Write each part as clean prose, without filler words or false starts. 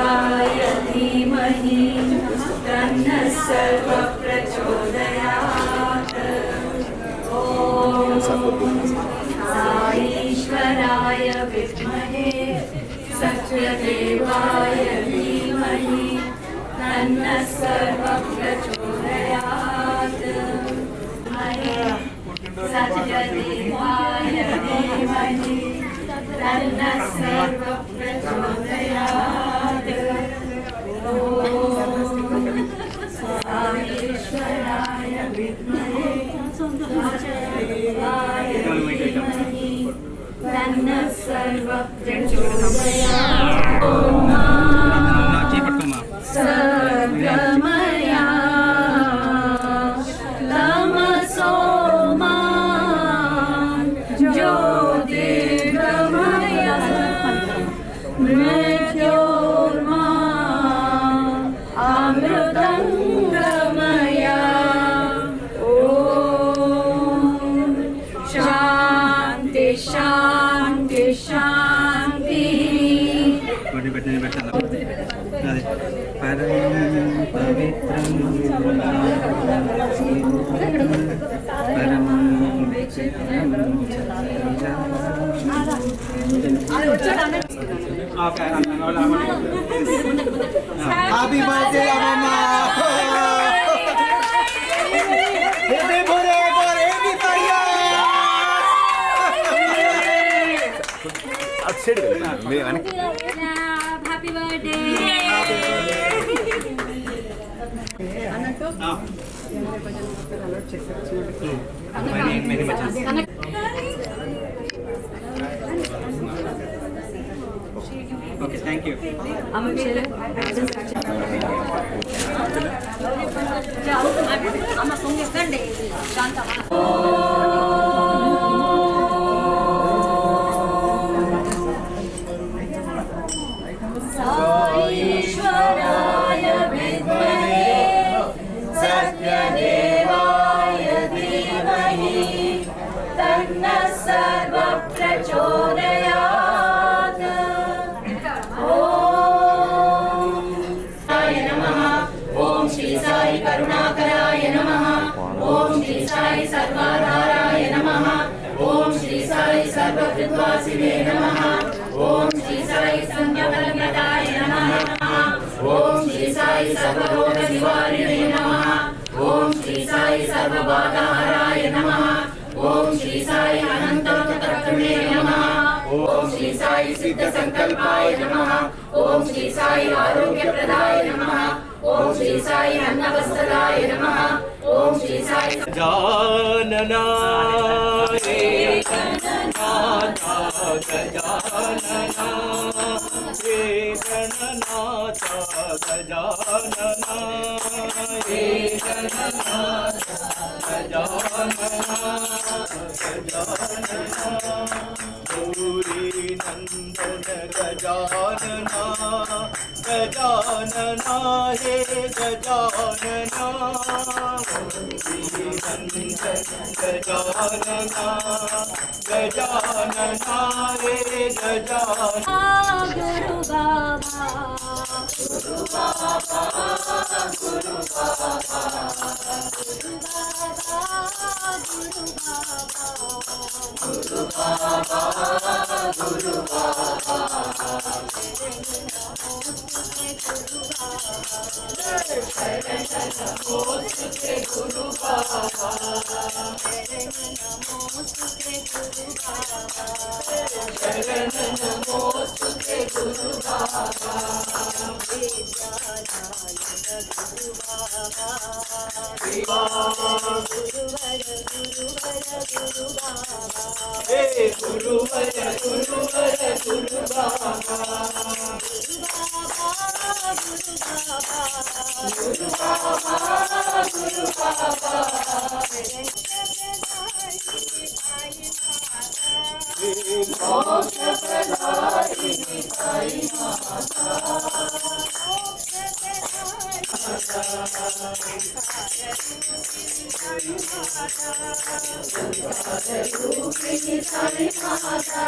देवाय धीमहि तन्नः सर्वः प्रचोदयात्। ॐ साईश्वराय विद्महे सत्यदेवाय धीमहि तन्नः सर्वः प्रचोदयात्। सत्यदेवाय धीमहि तन्नः सर्वः प्रचोदयात्। ॐ साईश्वराय विद्महे सत्यदेवाय धीमहि तन्नः सर्वः प्रचोदयात्। सर्वमया तमसो मा ज्योतिर्गमय मृत्योर्मा अमृतङ्गमय। ॐ शान्ति शान्ति शान्तिः। परम पवित्रं परम विचित्रं Happy birthday, Mama! Happy birthday for 85 years! Happy birthday! Okay, thank you. साईश्वराय विद्महे सत्यदेवाय धीमहि तन्नः सर्वः प्रचोदयात्। ॐ श्री साई करुणाकराय नमः। ॐ श्री साई सर्वाधाराय नमः। ॐ श्री साई सर्वकृत्वासिने नमः। ॐ श्री साई संज्ञाफलप्रदाय नमः। ॐ श्री साई सर्वरोगनिवारिणे नमः। ॐ श्री साई सर्वबाधाहराय नमः। ॐ श्री साई अनन्ततत्त्वणे नमः। ॐ श्री साई सिद्धसंकल्पाय नमः। ॐ श्री साई आरोग्यप्रदाय नमः। ॐ श्री साई अन्नवस्त्रदाय नमः। ॐ श्री साई गजानना गजानना हे गणनाथ गजानना हे गणनाथ गजानना गजानना गौरी नंदन गजानना गजानना हे गजानना गौरी नंदन गजानना गजानना हे गजानना। गुरु बाबा गुरु बाबा गुरु बाबा गुरु बाबा गुरु बाबा गुरु बाबा नमोस्तुते गुरु बाबा नमोस्तुते गुरु बाबा शरण नमोस्तुते गुरु बाबा विद्यादायक गुरु बाबा गुरुवर गुरु बाबा हे गुरुवर गुरु बाबा गुरु बाबा गुरु बाबा मोक्ष प्रदायिनी साई माता रूपिणी साई माता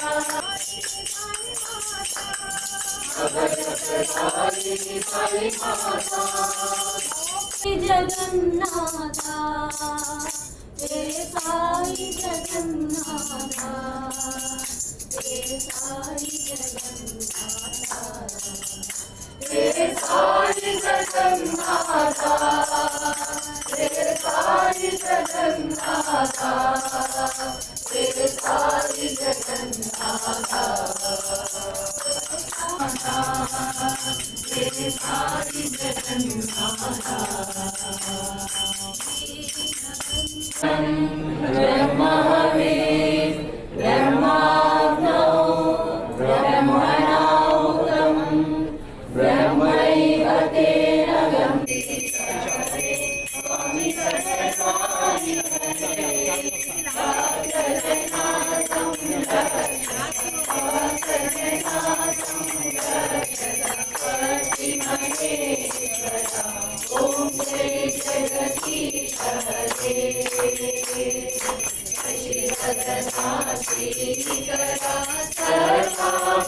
जगन्नाथ हे साई जगन्नाथ हे साई जगन्नाथ हे साई जगन्नाथ हे साई जगन्नाथ हे साई जगन्नाथ हे साई ब्रह्मवे ब्रह्माग्नौ ब्रह्मणाहुतं ब्रह्मैव तेन गम्यते स्वामी सर्वसाई ओम जय जगदीश हरे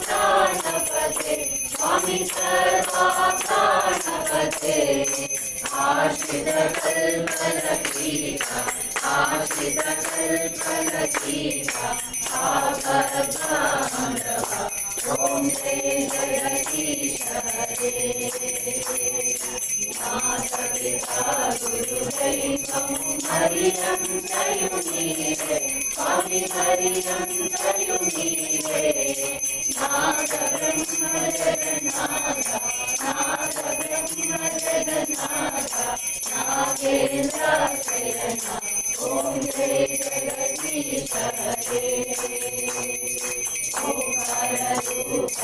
सर्वाप्राणपते स्वामी सर्वाप्राणपते आश्रितकल्पलतीका आश्रितकल्पलतीका आकर्षामरः ओम जय जगदीश हरे माता पिता गुरुदैवं हरियं जयुनीरे स्वामी हरियं जयुनीरे नाद ब्रह्म जगन्नाथ नाद ब्रह्म जगन्नाथ नागेन्द्र शयन ओम जय जगदीश हरे ओंकार रूप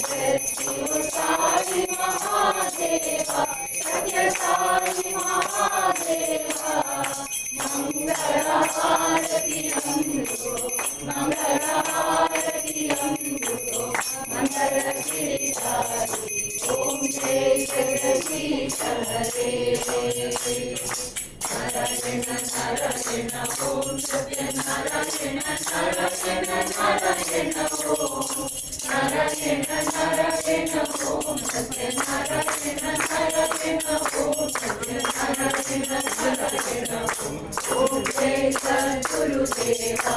शिव साई महादेवा सत्य साई महादेवा मंगलारति अंगो मंगलारति अंगो मंगल श्री साई ओम जय जगदीश हरे नारायण नारायण ओम सत्य नारायण नारायण नारायण ओम नारायण नारायण ओम सत्य नारायण नारायण ओम सत्य नारायण नारायण ओम जय सद्गुरुदेवा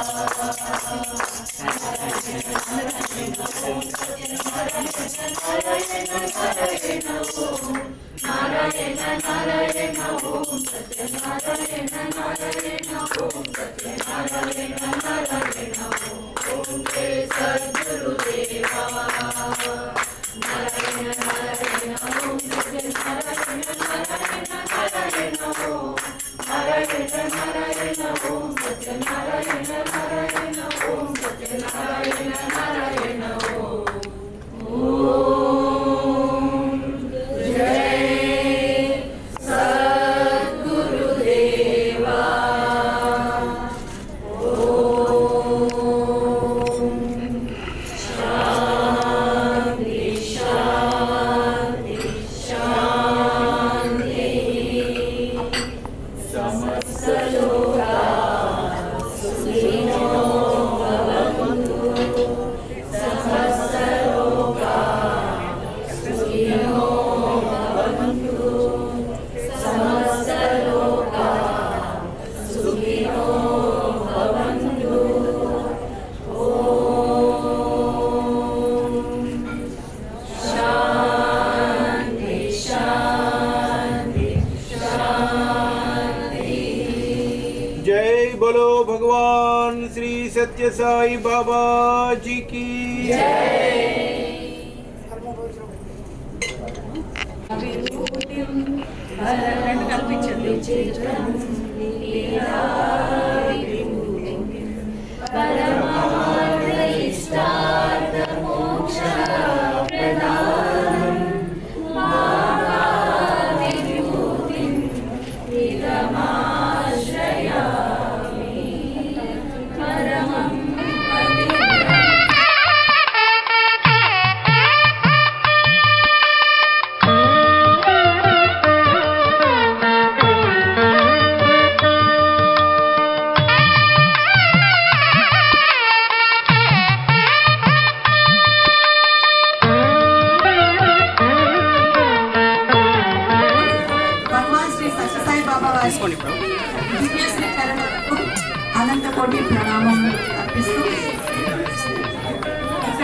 नारायण नारायण ओम सत्य नारायण नारायण नारायण ओम नारायण नारायण ओम सत्य नारायण नारायण ओम सत्य नारायण नारायण ओम जय सद्गुरुदेवा नारायण नारायण ओम सत्य नारायण नारायण नारायण ओम नारायण नारायण ओम सत्य नारायण नारायण ओम सत्य नारायण नारायण ओम जय सद्गुरुदेवा ओम शांति शांति शांति समस्त लोका सुखिनो भवन्तु समस्त लोका सुखिनो भवन्तु समस्त लोका सुखिनो भवन्तु ओम शांति शांति शांति जय बोलो भगवान श्री सत्य साई बाबा जी की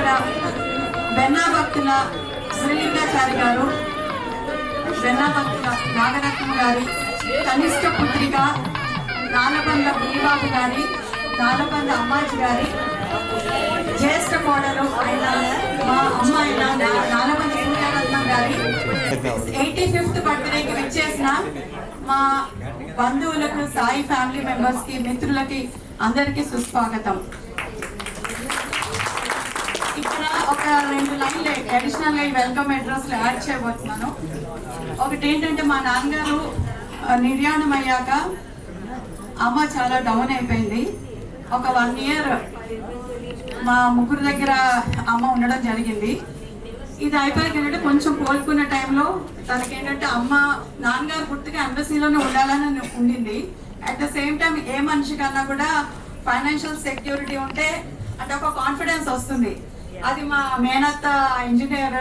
ఇక్కడ బెన్నా భక్తుల శ్రీలింగాచారి గారు, బెన్నా భక్తుల నాగరత్నం గారి కనిష్ట పుత్రిక నాలబంద బుల్లిబాబు గారి, నాలబంద అమ్మాజీ గారి జ్యేష్ఠ కోడలు అయిన మా అమ్మ అయిన నాలబంద సూర్యరత్నం గారి 85th బర్త్డేకి విచ్చేసిన మా బంధువులకు, సాయి ఫ్యామిలీ మెంబర్స్కి, మిత్రులకి అందరికీ సుస్వాగతం. ఇక్కడ ఒక 2 లైన్లు అడిషనల్ గా వెల్కమ్ అడ్రస్ యాడ్ చేయబోతున్నాను. ఒకటి ఏంటంటే, మా నాన్నగారు నిర్యాణం అయ్యాక అమ్మ చాలా డౌన్ అయిపోయింది. ఒక 1 year మా ముగ్గురు దగ్గర అమ్మ ఉండడం జరిగింది. ఇది అయిపోయాక ఏంటంటే కొంచెం కోలుకున్న టైంలో తనకేంటంటే నాన్నగారు గుర్తుగా ఎంబసీలోనే ఉండాలని ఉండింది. అట్ ద సేమ్ టైం ఏ మనిషి కన్నా కూడా ఫైనాన్షియల్ సెక్యూరిటీ ఉంటే అంటే ఒక కాన్ఫిడెన్స్ వస్తుంది. అది మా మేనత్త ఇంజనీర్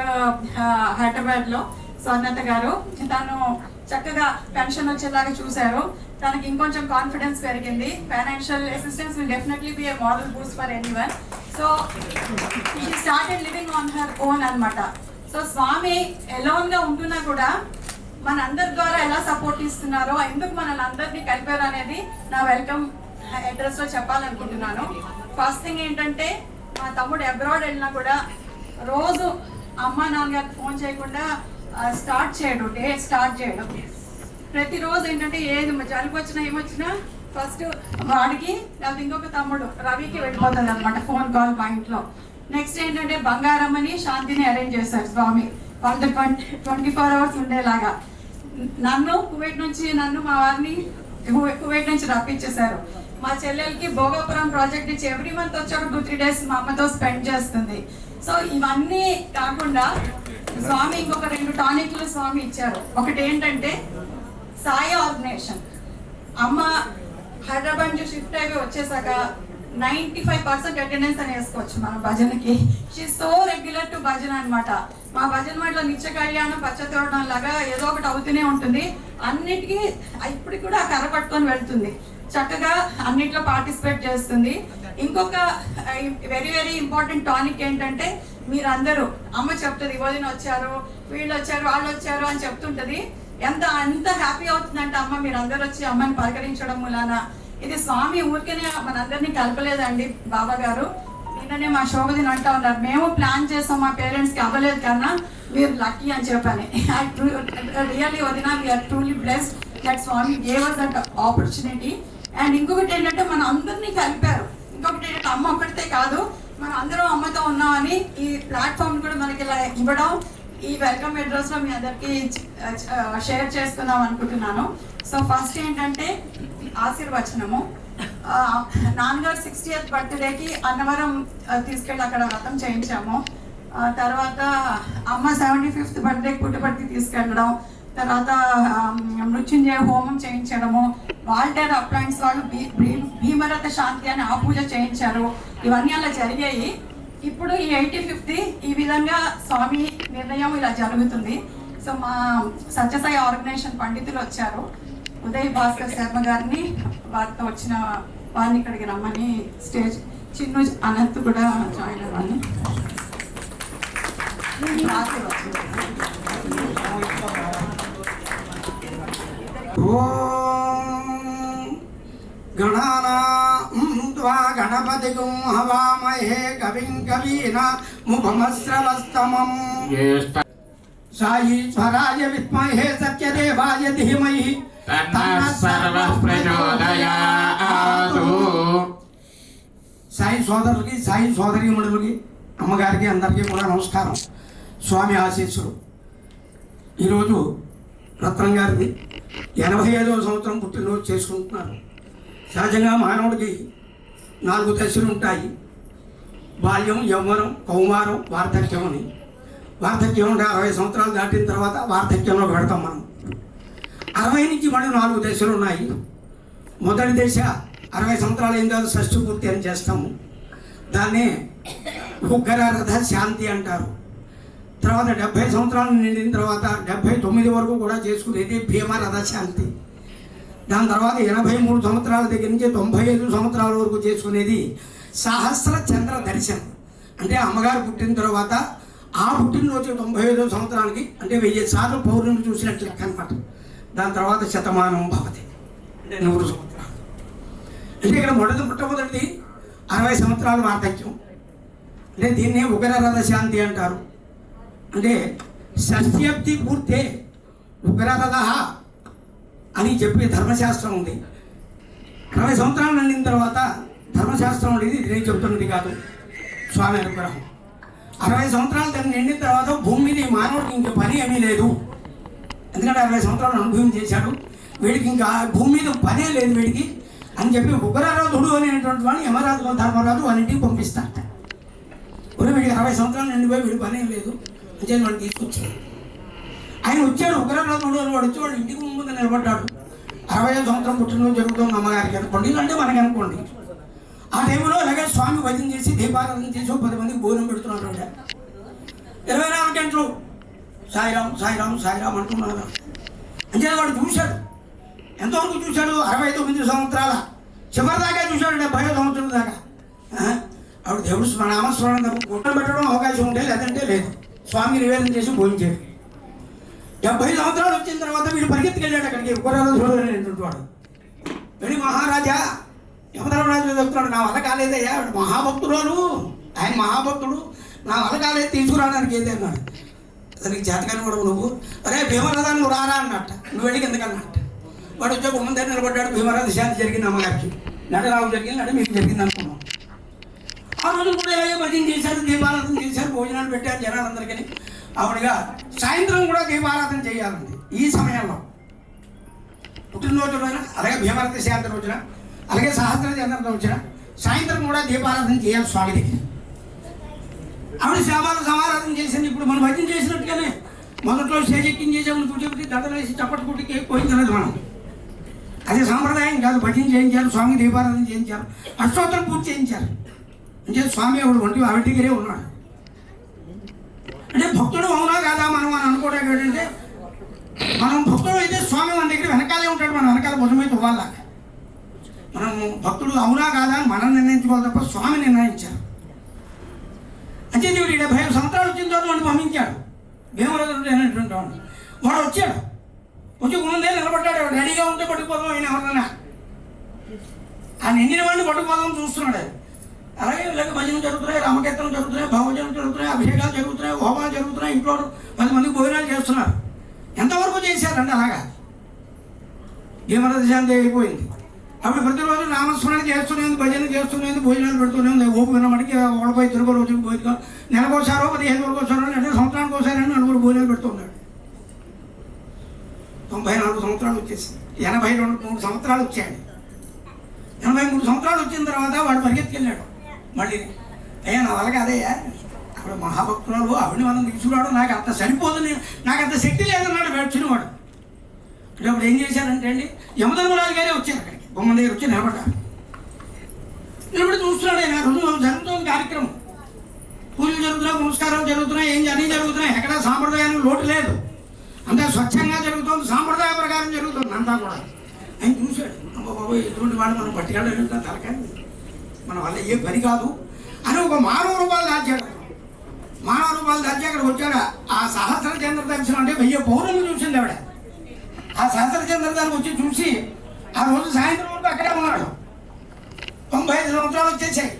హైదరాబాద్లో స్వర్ణత గారు, తను చక్కగా పెన్షన్ వచ్చేలాగా చూశారు. తనకి ఇంకొంచెం కాన్ఫిడెన్స్ పెరిగింది. Financial assistance will definitely be A model Boost for anyone. So she started living on her own అన్నమాట. సో స్వామి ఎలోన్ గా ఉంటున్నా కూడా మన అందరి ద్వారా ఎలా సపోర్ట్ ఇస్తున్నారో, ఎందుకు మనల్ని అందరినీ కలిపారు అనేది నా వెల్కమ్ అడ్రస్ లో చెప్పాలనుకుంటున్నాను. ఫస్ట్ థింగ్ ఏంటంటే, మా తమ్ముడు అబ్రాడ్ వెళ్ళినా కూడా రోజు అమ్మ నాన్నగారికి ఫోన్ చేయకుండా స్టార్ట్ చేయడం. ప్రతిరోజు ఏంటంటే ఏది జలుబు వచ్చినా ఏమొచ్చినా ఫస్ట్ వాడికి, లేకపోతే ఇంకొక తమ్ముడు రవికి వెళ్ళిపోతుంది అనమాట ఫోన్ కాల్ మా ఇంట్లో. నెక్స్ట్ ఏంటంటే, బంగారమ్మని శాంతిని అరేంజ్ చేశారు స్వామి, వాళ్ళతో 24 hours ఉండేలాగా. నన్ను మా వారిని కువైట్ నుంచి రప్పించేశారు. మా చెల్లెలకి భోగాపురం ప్రాజెక్ట్ నుంచి ఎవ్రీ మంత్ వచ్చి ఒక 2-3 days మా అమ్మతో స్పెండ్ చేస్తుంది. సో ఇవన్నీ కాకుండా స్వామి ఇంకొక 2 టానిక్లు స్వామి ఇచ్చారు. ఒకటి ఏంటంటే సాయి ఆర్గనైజేషన్. అమ్మ హైదరాబాద్ నుంచి షిఫ్ట్ అయిపోయి వచ్చేసాక 95% అటెండెన్స్ అని వేసుకోవచ్చు మన భజనకి. షీ సో రెగ్యులర్ టు భజన అనమాట. మా భజన మాటలో నిత్య కళ్యాణం, పచ్చతోరణం లాగా ఏదో ఒకటి అవుతూనే ఉంటుంది. అన్నిటికీ ఇప్పటికి కూడా కర్ర పట్టుకొని వెళ్తుంది. చక్కగా అన్నిట్లో పార్టిసిపేట్ చేస్తుంది. ఇంకొక వెరీ వెరీ ఇంపార్టెంట్ టానిక్ ఏంటంటే, మీరందరూ అమ్మ చెప్తుంది, వదిన వచ్చారు, వీళ్ళు వచ్చారు, వాళ్ళు వచ్చారు అని చెప్తుంటది. ఎంత హ్యాపీ అవుతుందంటే అమ్మ మీరందరూ వచ్చి అమ్మని పలకరించడం మూలాన. ఇది స్వామి ఊరికేనే మనందరినీ కలపలేదండి. బాబా గారు నిన్ననే మా శోభదిని అంటా ఉన్నారు, మేము ప్లాన్ చేసాం, మా పేరెంట్స్కి అవ్వలేదు కన్నా మీరు లక్కీ అని చెప్పని. రియల్లీ వదిన, we are truly blessed that Swami gave us that opportunity. And ఇంకొకటి ఏంటంటే, మన అందరినీ కలిపారు. ఇంకొకటి ఏంటంటే, అమ్మ ఒక్కడితే కాదు, మనం అందరం అమ్మతో ఉన్నామని ఈ ప్లాట్ఫామ్ కూడా మనకి ఇలా ఇవ్వడం, ఈ వెల్కమ్ అడ్రస్ లో మీ అందరికి షేర్ చేసుకుందాం అనుకుంటున్నాను. సో ఫస్ట్ ఏంటంటే ఆశీర్వచనము. నాన్నగారు 60th బర్త్డేకి అన్నవరం తీసుకెళ్ళి అక్కడ వ్రతం చేయించాము. తర్వాత అమ్మ 75th బర్త్డేకి పుట్టపర్తి తీసుకెళ్ళడం, తర్వాత మృత్యుంజయ హోమం చేయించడము, వాల్టర్ అప్లయన్స్ వాళ్ళు భీమరథ శాంతి అని ఆ పూజ చేయించారు. ఇవన్నీ అలా జరిగాయి. ఇప్పుడు ఈ 85th ఈ విధంగా స్వామి నిర్ణయం ఇలా జరుగుతుంది. సో మా సత్యసాయి ఆర్గనైజేషన్ పండితులు వచ్చారు, ఉదయ్ భాస్కర్ శర్మ గారిని, వారితో వచ్చిన వారిని ఇక్కడికి రమ్మని స్టేజ్ చిన్ను అనంత్ కూడా జాయిన్ అవ్వాలి. గణపతిగుం హవామహే కవిం కవీనాముపమస్రవస్తమం సాయీశ్వరాయ విద్మహే సత్యదేవాయ ధీమహి తన్నః సర్వః ప్రచోదయాత్. సాయి సోదరులకి, సాయి సోదరీమణులకి, అమ్మగారికి అందరికీ కూడా నమస్కారం. స్వామి ఆశీస్సులు. ఈరోజు రత్నం గారిది 85వ సంవత్సరం పుట్టినరోజు చేసుకుంటున్నారు. సహజంగా మానవుడికి 4 దశలు ఉంటాయి: బాల్యం, యవ్వనం, కౌమారం, వార్ధక్యం అని. వార్ధక్యం అంటే 60 సంవత్సరాలు దాటిన తర్వాత వార్ధక్యంలోకి పెడతాం మనం. 60 నుంచి మళ్ళీ 4 దశలు ఉన్నాయి. మొదటి దశ 60 సంవత్సరాలు అయిన తర్వాత షష్ఠి పూర్తి అని చేస్తాము. దాన్నే ఉగ్ర రథ శాంతి అంటారు. తర్వాత 70 సంవత్సరాలు నిండిన తర్వాత 79 వరకు కూడా చేసుకునేది భీమ రథ శాంతి. దాని తర్వాత 83 సంవత్సరాల దగ్గర నుంచి 95 సంవత్సరాల వరకు చేసుకునేది సహస్ర చంద్ర దర్శనం. అంటే అమ్మగారు పుట్టిన తర్వాత ఆ పుట్టినరోజు 95వ సంవత్సరానికి అంటే 1000 సార్లు పౌర్ణమి చూసినట్టు లెక్క అనమాట. దాని తర్వాత శతమానం భవతి అంటే 100 సంవత్సరాలు. అంటే ఇక్కడ మొట్టమొదటిది 60 సంవత్సరాల వార్ధక్యం. అంటే దీన్నే ఉగ్రరథ శాంతి అంటారు. అంటే షష్ఠ్యబ్ది పూర్తే ఉగ్రరథ అని చెప్పి ధర్మశాస్త్రం ఉంది. 60 సంవత్సరాలు నిండిన తర్వాత ధర్మశాస్త్రం ఉండేది, ఇది నేను చెబుతున్నది కాదు, స్వామి అనుగ్రహం. 60 సంవత్సరాలు దాన్ని నిండిన తర్వాత భూమి మీద మానవుడికి ఇంక పని ఏమీ లేదు. ఎందుకంటే 60 సంవత్సరాలు అనుభవం చేశాడు, వీడికి ఇంకా భూమి మీద పనే లేదు వీడికి అని చెప్పి ఉగ్రరథుడు అనేటువంటి వాడిని యమరాజు ధర్మరాజు అన్నింటికి పంపిస్తారట. వీడికి 60 సంవత్సరాలు నిండిపోయి వీడి పని ఏం లేదు అని చెప్పి వాడిని తీసుకొచ్చాడు. ఆయన వచ్చాడు ఉగ్రరథుడు అని వాడు వచ్చి వాడు ఇంటికి ముందు నిలబడ్డాడు. 60వ సంవత్సరం పుట్టినరోజు జరుగుతుంది అమ్మగారికి అనుకోండి, అంటే మనకి అనుకోండి. ఆ టైంలో అలాగే స్వామి భజన చేసి దీపారాధన చేసి 10 మందికి భోజనం పెడుతున్నాడు. 24 గంటలు సాయిరాం సాయిరాం సాయిరాం అంటున్నాడు. అంటే వాడు చూశాడు. ఎంతవరకు చూశాడు? 69 సంవత్సరాల చివరి దాకా చూశాడు, 70వ సంవత్సరం దాకా. ఆవిడ దేవుడు నామస్మరణ గుట్టలు పెట్టడం అవకాశం ఉంటే, లేదంటే లేదు. స్వామి నివేదన చేసి భోజనం చేయడు. 70 సంవత్సరాలు వచ్చిన తర్వాత వీడు పరిగెత్తుకెళ్ళాడు అక్కడికి. ఉగ్రరథుడు అనేటువంటి వాడు వెళ్ళి, మహారాజా యమధర్మరాజు చెప్తున్నాడు, నా వల్ల కాలేదయ్యా, మహాభక్తురాలు, ఆయన మహాభక్తుడు, నా వల్ల కాలేదు, తీసుకురావడానికి ఏది అన్నాడు. అతనికి చేతకాని కూడా నువ్వు, అరే భీమరథాన్ని నువ్వు రారా అన్నట్ట, నువ్వు వెళ్ళి ఎందుకన్నట్ట. వాడు వచ్చే గుమ్మం దగ్గర నిలబడ్డాడు. భీమరథ శాంతి జరిగింది అమ్మగారికి, నడరావు జరిగింది, నడ మీకు జరిగింది అనుకున్నాం. ఆ రోజు కూడా ఇలాగే భజన చేశారు, దీపారాధన చేశారు, భోజనాలు పెట్టారు జనాలందరికీ. ఆవిడగా సాయంత్రం కూడా దీపారాధన చేయాలండి. ఈ సమయంలో పుట్టినరోజు రోజున, అలాగే భీమరథ శాంతి రోజున, అలాగే సహస్ర చంద్ర వచ్చిన సాయంత్రం కూడా దీపారాధన చేయాలి స్వామి దగ్గర. ఆవిడ సమారాధన చేసింది. ఇప్పుడు మనం భజన చేసినట్టుగానే మొదట్లో స్టేజ్ ఎక్కించేసామని కూర్చోబెట్టి దండలు వేసి చప్పటి కుట్టికి పోయించలేదు మనం. అది సాంప్రదాయం కాదు. భజన చేయించారు, స్వామి దీపారాధన చేయించారు, అష్టోత్తరం పూర్తి చేయించారు. అంటే స్వామి ఆవిడ ఆవిడ దగ్గరే ఉన్నాడు. అంటే భక్తుడు అవునా కాదా మనం అని అనుకోవడం ఏంటంటే, మనం భక్తుడు అయితే స్వామి మన దగ్గర వెనకాలే ఉంటాడు, మన వెనకాల భుజమే తువ్వాలాగా. మనం భక్తుడు అవునా కాదా అని మనం నిర్ణయించుకోవాలి తప్ప స్వామి నిర్ణయించారు. అంటే వీడు 75 సంవత్సరాలు వచ్చిన తర్వాత వాడిని పంపించాడు. భీమరథుడు అనేటువంటి వాడు. వాడు వచ్చాడు, వచ్చి ముందే నిలబడ్డాడు. రెడీగా ఉంటే పట్టుకుపోదాం ఆయన ఎవరన్నా, ఆ నిండిన వాడిని పట్టుకుపోదాం చూస్తున్నాడు. అలాగే ఇలాగ భజన జరుగుతున్నాయి, రామకీర్తనలు జరుగుతున్నాయి, భావజనం జరుగుతున్నాయి, అభిషేకాలు జరుగుతున్నాయి, హోమాలు జరుగుతున్నాయి, ఇంట్లో 10 మందికి భోజనాలు చేస్తున్నారు. ఎంతవరకు చేశారంటే అలాగా భీమరథ శాంతి అయిపోయింది. అప్పుడు ప్రతిరోజు నామస్మరణ చేస్తూనే ఉంది, భజన చేస్తూనే ఉంది, భోజనాలు పెడుతూనే ఉంది. ఓపిక మనకి ఓడిపోయి తిరుగు రోజుకి పోయి నెలకోసారో 15 రోజుకోసారో, అంటే సంవత్సరానికి ఒకసారి నలుగురు భోజనాలు పెడుతున్నాడు. 94 సంవత్సరాలు వచ్చేసింది. 83 సంవత్సరాలు వచ్చాడు. 83 సంవత్సరాలు వచ్చిన తర్వాత వాడు పరిగెత్తుకెళ్ళాడు. మళ్ళీ అయ్యా నా వల్ల కాదయ్యా, అప్పుడు మహాభక్తురాలు ఆవిడని మనం తీసుకురావడం నాకు అంత సరిపోదు, నాకు అంత శక్తి లేదన్నాడు వచ్చినవాడు. అప్పుడు ఏం చేశారంటే అండి, యమధర్మరాజు గారే వచ్చారు అక్కడికి, బొమ్మ దగ్గర వచ్చి నిలబడ్డారు. నిలబడి చూస్తున్నాడు. ఆయన రోజు జరుగుతుంది కార్యక్రమం, పూజలు జరుగుతున్నాయి, నమస్కారాలు జరుగుతున్నాయి, అన్నీ జరుగుతున్నాయి. ఎక్కడ సాంప్రదాయానికి లోటు లేదు, అంతా స్వచ్ఛంగా జరుగుతుంది, సాంప్రదాయ ప్రకారం జరుగుతుంది అంతా కూడా. ఆయన చూశాడు, బాబు ఎటువంటి వాడు మనం పట్టుకెళ్ళలేదు, తలకాయ మన వల్ల ఏ పని కాదు అని ఒక మానవ రూపాయలు దాచాడు. మానవ రూపాయలు దాచి అక్కడ వచ్చాడు. ఆ సహస్ర చంద్ర దర్శనం అంటే 1000 పౌర్ణమి చూసింది ఆవిడ. ఆ సహస్ర చంద్ర దర్శనం వచ్చి చూసి ఆ రోజు సాయంత్రం వరకు అక్కడే ఉన్నాడు. 95 సంవత్సరాలు వచ్చేసాయి.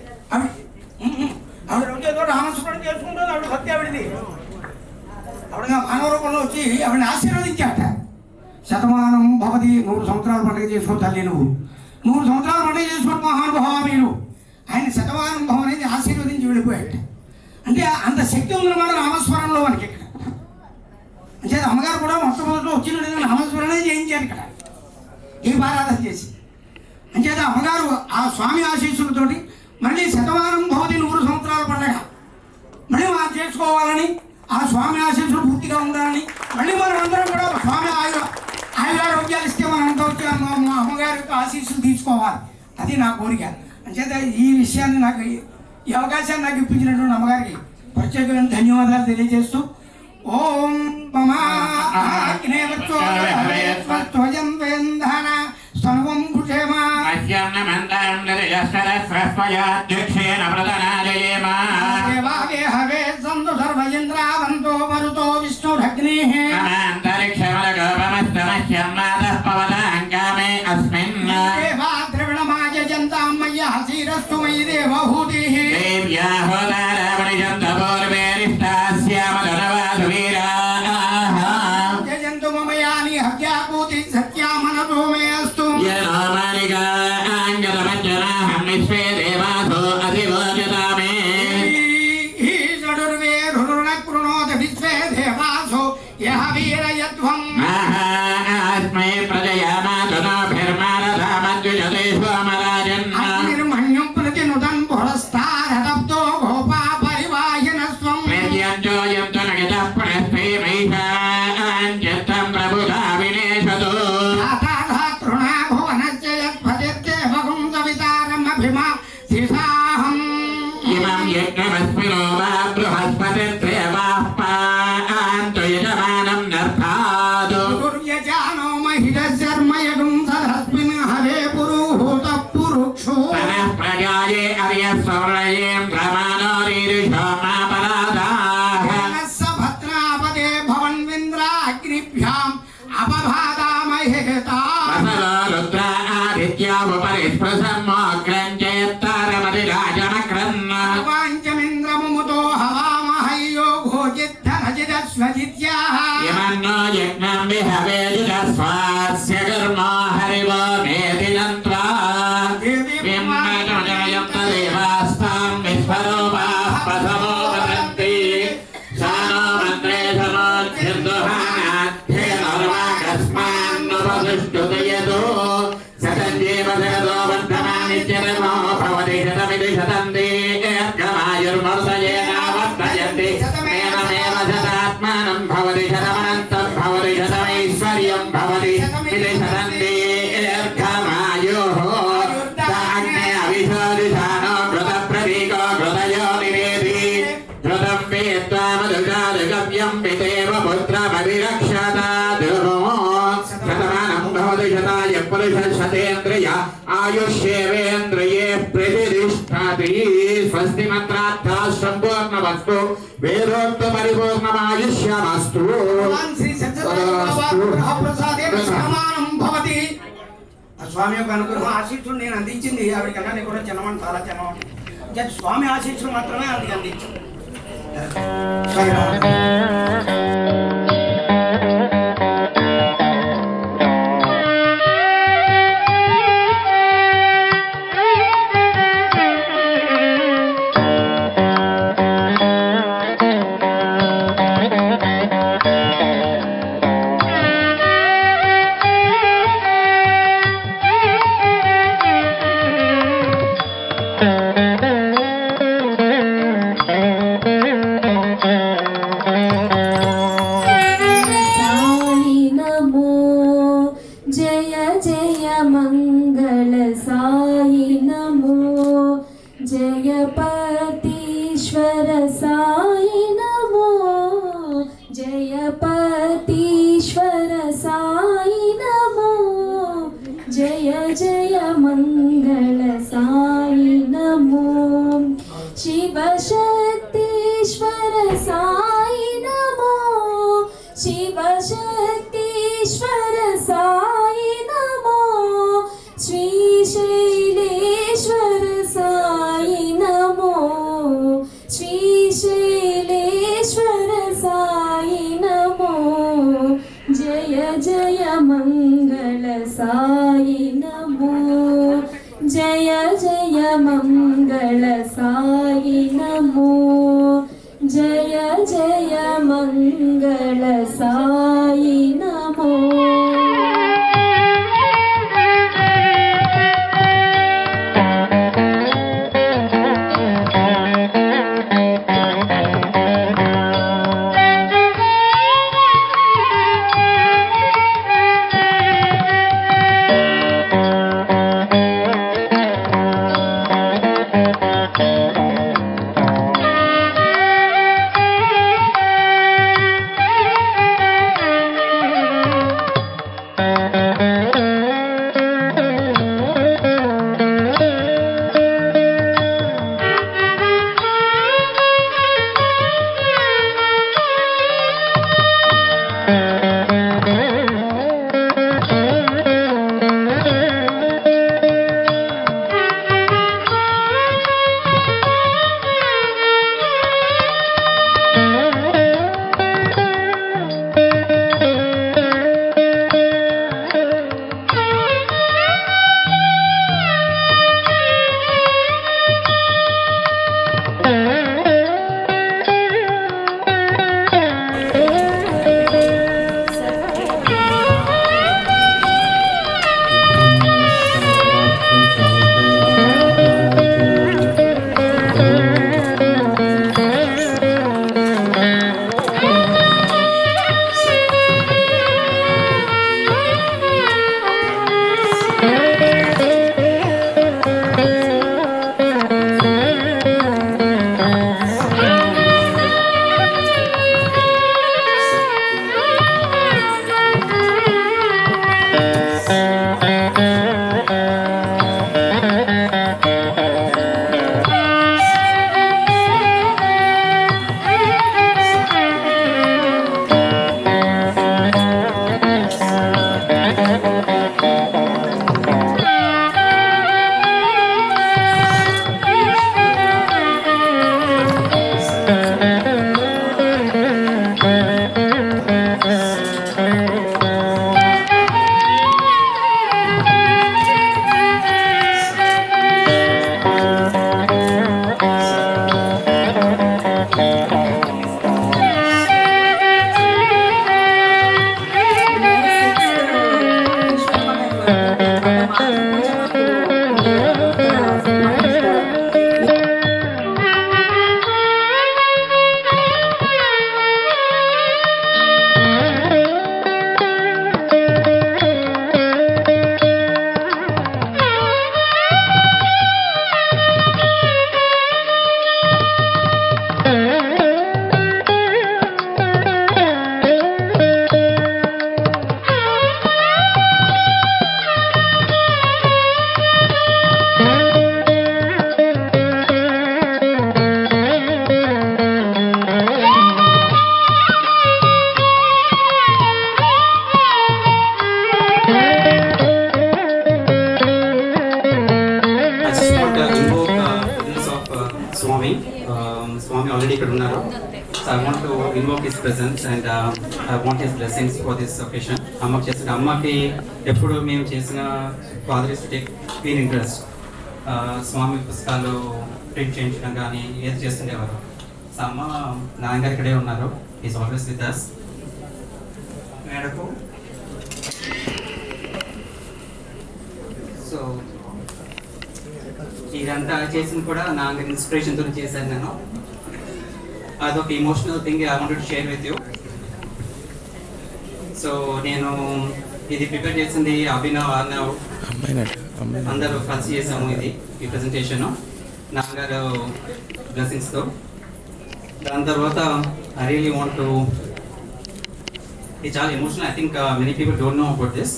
ఆవిడ వచ్చేదో రామస్మరణ చేసుకుంటుంది. ఆవిడ భక్తి ఆవిడది. ఆవిడగా మానవ రూపంలో వచ్చి ఆవిడని ఆశీర్వదించాట. శతమానం భవతి, 100 సంవత్సరాలు పండుగ చేసుకో తల్లి, నువ్వు 100 సంవత్సరాలు పండుగ చేసుకోవడం మహానుభావ మీరు. ఆయన శతమానం భవం అనేది ఆశీర్వదించి వెళ్ళిపోయాట. అంటే అంత శక్తి ఉందన్నమాట నామస్మరణలో మనకి. ఇక్కడ అంటే అమ్మగారు కూడా మొట్టమొదటిలో వచ్చిన నామస్మరణే చేయించారు ఇక్కడ దీపారాధన చేసి. అంచేత అమ్మగారు ఆ స్వామి ఆశీస్సులతోటి మళ్ళీ శతమానం భవతి 100 సంవత్సరాల పండుగ మళ్ళీ మనం చేసుకోవాలని, ఆ స్వామి ఆశీస్సులు పూర్తిగా ఉండాలని, మళ్ళీ మనం అందరం కూడా స్వామి ఆయురారోగ్యాలు ఇస్తే మనం అంతా వచ్చి మా అమ్మగారి యొక్క ఆశీస్సులు తీసుకోవాలి. అది నా కోరిక. అంచేత ఈ విషయాన్ని నాకు, ఈ అవకాశాన్ని నాకు ఇప్పించినటువంటి అమ్మగారికి ప్రత్యేకమైన ధన్యవాదాలు తెలియజేస్తూ, ఓం సర్వం భుజేమా इंद्रावंतो मरुतो विष्णुरग्निः अन्तरिक्षमलगोपमस्तमह्यं मातः पवताङ्गामे अस्मिन् देवा द्रविणमाय जन्तां मय्यासीरस्तु मयि देवहूतिः देव्या होतारावणिजन्तपोर्वेरिष्टास्यामधनवाधुवीराः यजन्तु मम यानि हव्यापूति सत्यामनतो मे अस्तु यनो मालिकाङ्गतमज्जनाहं विश्वे देवासो अधिवोचता मे षडुर्वेरुर्नकृणोत विश्वे देवासो यः वीरयध्वम् अस्मै प्रजयामातनोभिर्मारधामद्विजतेषु अमराजन् अग्निर्मण्युं प्रतिनुदन् पुरस्तादप्तो गोपा परिवाहिनस्त्वं मेद्यञ्जोऽयं च नगितः पुनस्त्रीमैषाञ्चित्तं प्रबुधा विनेशतु धातृणा भुवनस्य यत्फलित्येवगुं सवितारमभिमा सिसाहम् इमं यज्ञमस्मिनो वा बृहस्पतिर्देवाः पान्तु यजमानं नर्धातु गुरुर्यजानो महिरशर्मयगुं सदस्मिन् हरे पुरुहूतः पुरुक्षो तनः प्रजाये अर्यस्वर्णयें भ्रमाणोरीरिषो मापराधाः स भद्रापदे भवन्विन्द्राग्निभ्याम् अपभादामहेता वसलो रुद्रा आदित्यामुपरि स्पृशन्मोऽग्रं चेत्तारमधिराजमक्रन् वाञ्चमिन्द्रमुमुतो हवामहय्यो भोजिद्धनजिदस्वजित्याः यमन्नो यज्ञं विहवेजितस्वास्य कर्मो हरिवो मेदिनन्त्वा विम्मजयन्त देवास्तां विश्वरूपाः प्रथमो वदन्ति सानो मन्त्रे समोच्छिन्दुहानाध्येनर्वाकस्मान्नुपदुष्टुतयतो शतञ्जीव जगतो वर्धमानित्यरमो भवति शतमिति शतन्ति अर्घमायुर्मर्दयेनावर्तयन्ति मेनमेव शतात्मानं भवति शतमनन्तं भवति शतमैश्वर्यं भवति इति शतन्ति अर्घमायुः अग्ने अविशोदिशानो घृतप्रतीको घृतयो निवेदि घृतं पीत्वा मधुजादिगव्यं पितेव पुत्रमभिरक्षता शतमानं भवति शताय पुरुषः शतेन्द्रिय आयुष्येवेन्द्रिये प्रतिष्ठति स्वस्ति मन्त्रार्थः सम्पूर्णमस्तु वेदोक्त परिपूर्णमायुष्यमस्तु श्री सत्यप्रसादेन సమానం భవతి స్వామి యొక్క అనుగ్రహం ఆశీస్సులు నేను అందించింది ఆవిడకన్నా నేను కూడా చిన్నవాడిని చాలా చిన్నవాడిని జస్ట్ స్వామి ఆశీస్సులు మాత్రమే అందుకు అందించాను साई नमो जय जय मंगल साई नमो जयपतीश्वर साई नमो जयपतीश्वर साई नमो जय जय मंगल साई नमो शिवशक्तीश्वर साई नमो शिवशक्तीश्वर साई नमो श्रीशैलेश्वर साई नमो श्रीशैलेश्वर साई नमो जय जय मंगल साई नमो जय जय मंगल साई नमो जय जय मंगल साई नमो Swami already ఇక్కడ ఉన్నారు. So I want to invoke his presence and I want his blessings for this occasion. అమ్మకి చేసిన అమ్మకి ఎప్పుడు మేము చేసిన father is to take clean interest. Swami పుస్తకాలు ప్రింట్ చేయించడం కానీ ఏది చేస్తుండేవారు. సో అమ్మ నాన్నగారు ఇక్కడే ఉన్నారు. Is always with us. మేడకు సో ఇదంతా చేసింది కూడా నా ఇన్స్పిరేషన్తో చేశాను నేను. అదొక emotional thing I wanted to share with you. So నేను ఇది ప్రిపేర్ చేసింది అభినవ్ అర్నవ్ అందరూ కలిసి చేసాము ఈ ప్రెజెంటేషన్ నాన్నగారు బ్లెస్సింగ్స్తో. దాని తర్వాత ఐ రియలీ వాంట్ టు, ఇది చాలా emotional. I think many people don't know about this.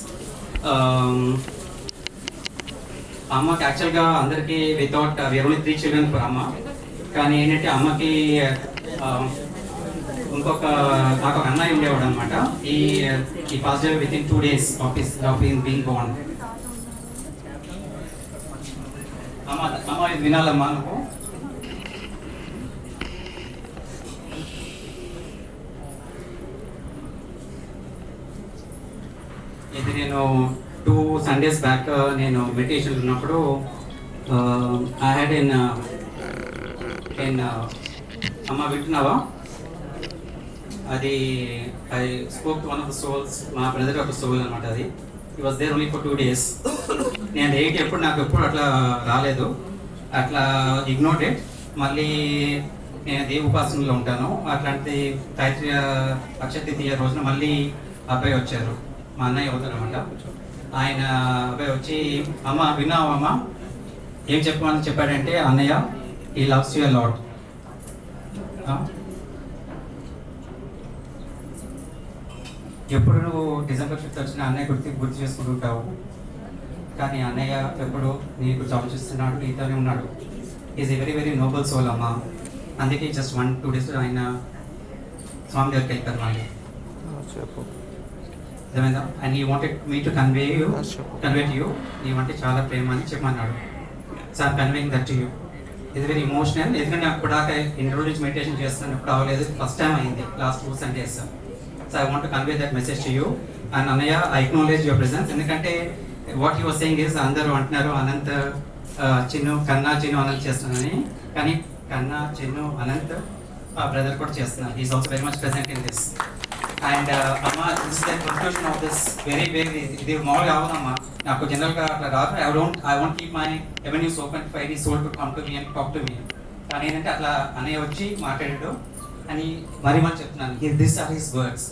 అమ్మకి యాక్చువల్గా అందరికీ without we are only 3 children for అమ్మ. కానీ ఏంటంటే అమ్మకి ఇంకొక నాకు ఒక అన్నయ్య ఉండేవాడు అనమాట. ఈ passed away with in 2 days of being born. అమ్మ ఇది వినాలమ్మా నువ్వు. ఇది నేను 2 Sundays బ్యాక్ నేను మెడిటేషన్ ఉన్నప్పుడు ఐ హ్యాడ్ ఇన్ అమ్మ వింటున్నావా, అది I spoke to one of the souls, మా బ్రదర్ ఒక సోల్ అనమాట. అది ఈ was there only for 2 days. నేను ఎప్పుడు నాకు ఎప్పుడు అట్లా రాలేదు, అట్లా ఇగ్నోర్డెడ్. మళ్ళీ నేను దేవ ఉపాసనలో ఉంటాను. అట్లాంటి గాయత్రి అక్షయ తృతీయ రోజున మళ్ళీ అబ్బాయి వచ్చారు, మా అన్నయ్య అవుతారు అనమాట. ఆయన అబ్బాయి వచ్చి అమ్మ విన్నావమ్మా ఏం చెప్పమని చెప్పాడంటే, అన్నయ్య ఈ లవ్స్ యూ అ లాట్. ఎప్పుడు నువ్వు December 5th వచ్చిన అన్నయ్య గుర్తు చేసుకుంటుంటావు, కానీ అన్నయ్య ఎప్పుడు నీ గురించి ఆలోచిస్తున్నాడు, నీతోనే ఉన్నాడు. Is a very very noble soul అమ్మ. అందుకే జస్ట్ 1-2 days ఆయన స్వామి దగ్గరికి వెళ్తారు మళ్ళీ. And you wanted me to convey to you, నీవంటే చాలా ప్రేమ అని చెప్పమన్నాడు. So I'm conveying that to you. ఇది వెరీ ఇమోషనల్. ఎందుకంటే నాకు కూడా ఇన్ని రోజుల నుంచి మెడిటేషన్ చేస్తున్నాను, ఎప్పుడు అవ్వలేదు, ఫస్ట్ టైం అయింది last 2 Sundays. So I want to convey that message to you. And అన్నయ్య ఐ అక్నాలెడ్జ్ యువర్ ప్రెజెన్స్. ఎందుకంటే what you was saying is అందరూ అంటున్నారు అనంత్ చిన్ను కన్నా చిన్ను అనంత్ చేస్తున్నానని, కానీ కన్నా చిన్ను అనంత్ ఆ బ్రదర్ కూడా చేస్తున్నారు. Is also very much present in this. And అమ్మ this is the conclusion of this very very. ఇది మామూలుగా అవ్వదమ్మా, నాకు జనరల్గా అట్లా రాదు. I want keep my avenues open for any soul to come to me and talk to me. కానీ ఏంటంటే అట్లా అన్నయ్య వచ్చి మాట్లాడాడు అని మరీ మళ్ళీ చెప్తున్నాను. దిస్ ఆర్ హిస్ వర్డ్స్,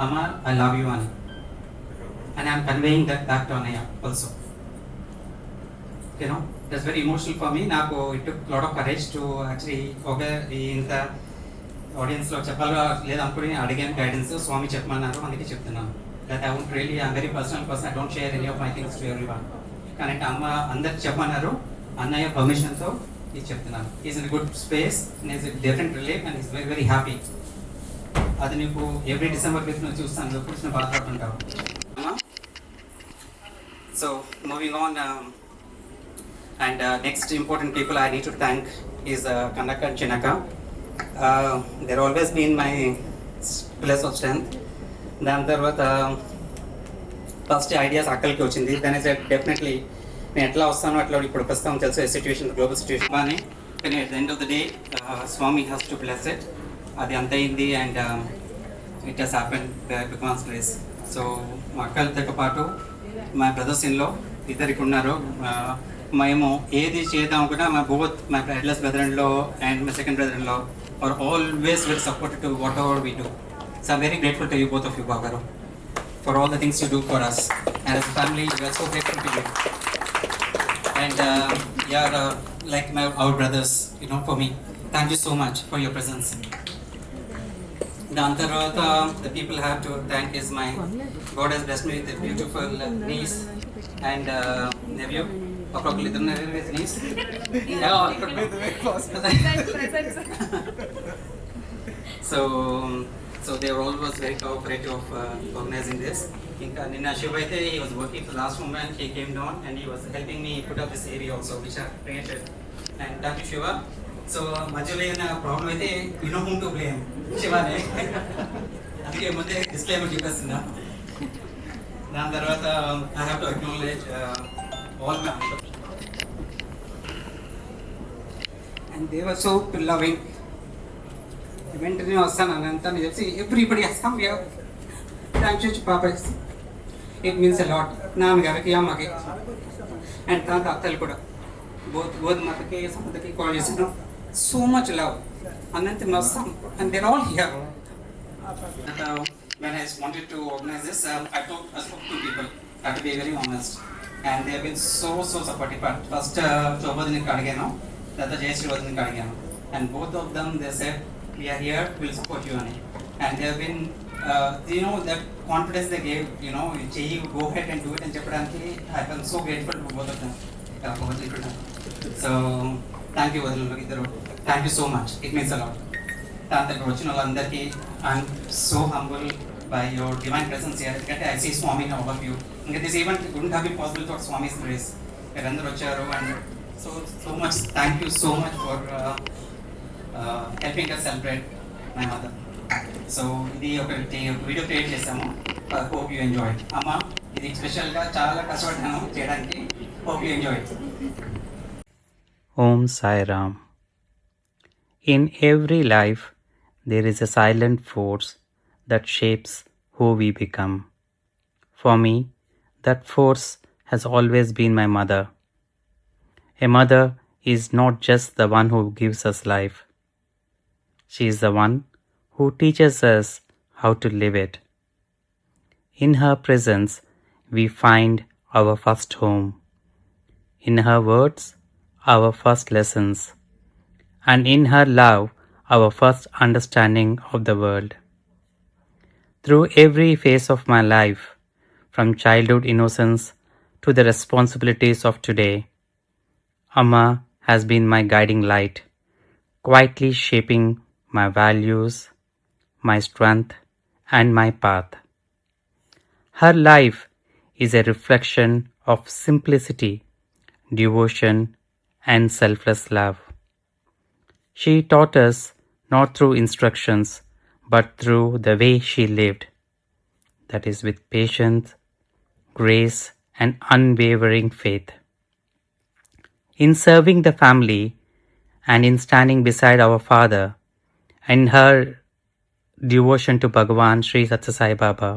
అమ్మ ఐ లవ్ యూ అని. And I'm conveying that back to అన్నయ్య also. You know it's very emotional for me. నాకు it took lot of courage to actually ఒక ఇంత ఆడియన్స్లో చెప్పాలా లేదనుకుని అడిగాను గైడెన్స్. స్వామి చెప్పమన్నారు, అందుకే చెప్తున్నాను. That I won't really I'm very personal person. I don't share any of my things to everyone. కానీ అంటే అమ్మ అందరికి చెప్పమన్నారు, అన్నయ్య పర్మిషన్తో ఇది చెప్తున్నాను. Is in good space, is different relief and is very very happy. అది నీకు ఎవ్రీ December 5th నువ్వు చూస్తాను, ఎప్పుడు నేను బాధపడుతుంటావు. So moving on, and next important people I need to thank is Kannaka and Chinaka. They're always been my place of strength. దాని తర్వాత first ideas అక్కడికి వచ్చింది. దాని డెఫినెట్లీ నేను ఎట్లా వస్తానో అట్లా ఇప్పుడు ప్రస్తుతం తెలిసే సిచ్యువేషన్, గ్లోబల్ సిచ్యువేషన్. కానీ కానీ at the end of the day, Swami has to bless it. అది అంత అయింది and it has happen because place. So మా అక్కలతో పాటు మా బ్రదర్స్ ఇన్లో ఇద్దరికి ఉన్నారు. మేము ఏది చేద్దాం కూడా my eldest brother-in-law and my second brother-in-law are always very supportive to whatever we do. So I'm very grateful to you, both of you, Bagaru, for all the things you do for us. And as a family, we are so grateful to you. And you are like our brothers, for me. Thank you so much for your presence. దాని తర్వాత the people have to thank is my God has blessed me with a beautiful niece and nephew. Approximately the niece. So they were always very cooperative of organizing this. Inka Nina Shivaite, he was working the last moment, he came down and he was helping me put up this area also, which I created. And thank you, Shiva. So మధ్యలో ఏదైనా problem అయితే you know whom to blame, శివానే. అందుకే ముందే disclaimer చెప్పేస్తున్నా. దాని తర్వాత I have to acknowledge all my uncles. And they were so loving. వెంటనే వస్తాను అంతా చెప్పి ఎవ్రీబడి అస్సాం థ్యాంక్ యూ పాప, ఇట్ మీన్స్ ఎ లాట్ నాన్నగారికి అమ్మకి అండ్ తర్వాత అత్తలు కూడా బోధ్ మతకి సమతకి కాల్ చేశాను. సో మచ్ లవ్ అన్నంత వస్తాం and there all here. When I wanted to organize this, I spoke to people, I have to be very honest, and they have been so supportive. First Chobodini అడిగాను, తర్వాత జయశ్రీ వదినికి అడిగాను, and both of them they said we are here, we'll support you on it. And they have been that confidence they gave, Cheyi, go ahead and do it and చెప్పడానికి I am so grateful to both of them. So thank you వదిన ఇద్దరు, thank you so much, it means a lot. దాని దగ్గర వచ్చిన వాళ్ళందరికీ I'm so humbled by your divine presence here. I see Swami in all of you. This event wouldn't have been possible without Swami's grace. మీరందరూ వచ్చారు and so much thank you so much for helping us celebrate my mother. So ఇది ఒక video create చేసాము. Hope you enjoy it. అమ్మ ఇది స్పెషల్గా చాలా కష్టపడ్డాను చేయడానికి. Hope you enjoy it. Om Sai Ram. In every life, there is a silent force that shapes who we become. For me, that force has always been my mother. A mother is not just the one who gives us life. She is the one who teaches us how to live it. In her presence, we find our first home. In her words, our first lessons. And in her love, our first understanding of the world. Through every phase of my life, from childhood innocence to the responsibilities of today, Amma has been my guiding light, quietly shaping my values, my strength, and my path. Her life is a reflection of simplicity, devotion, and selfless love. She taught us not through instructions, but through the way she lived, that is with patience, grace, and unwavering faith. In serving the family and in standing beside our father, and her devotion to Bhagavan Sri Sathya Sai Baba,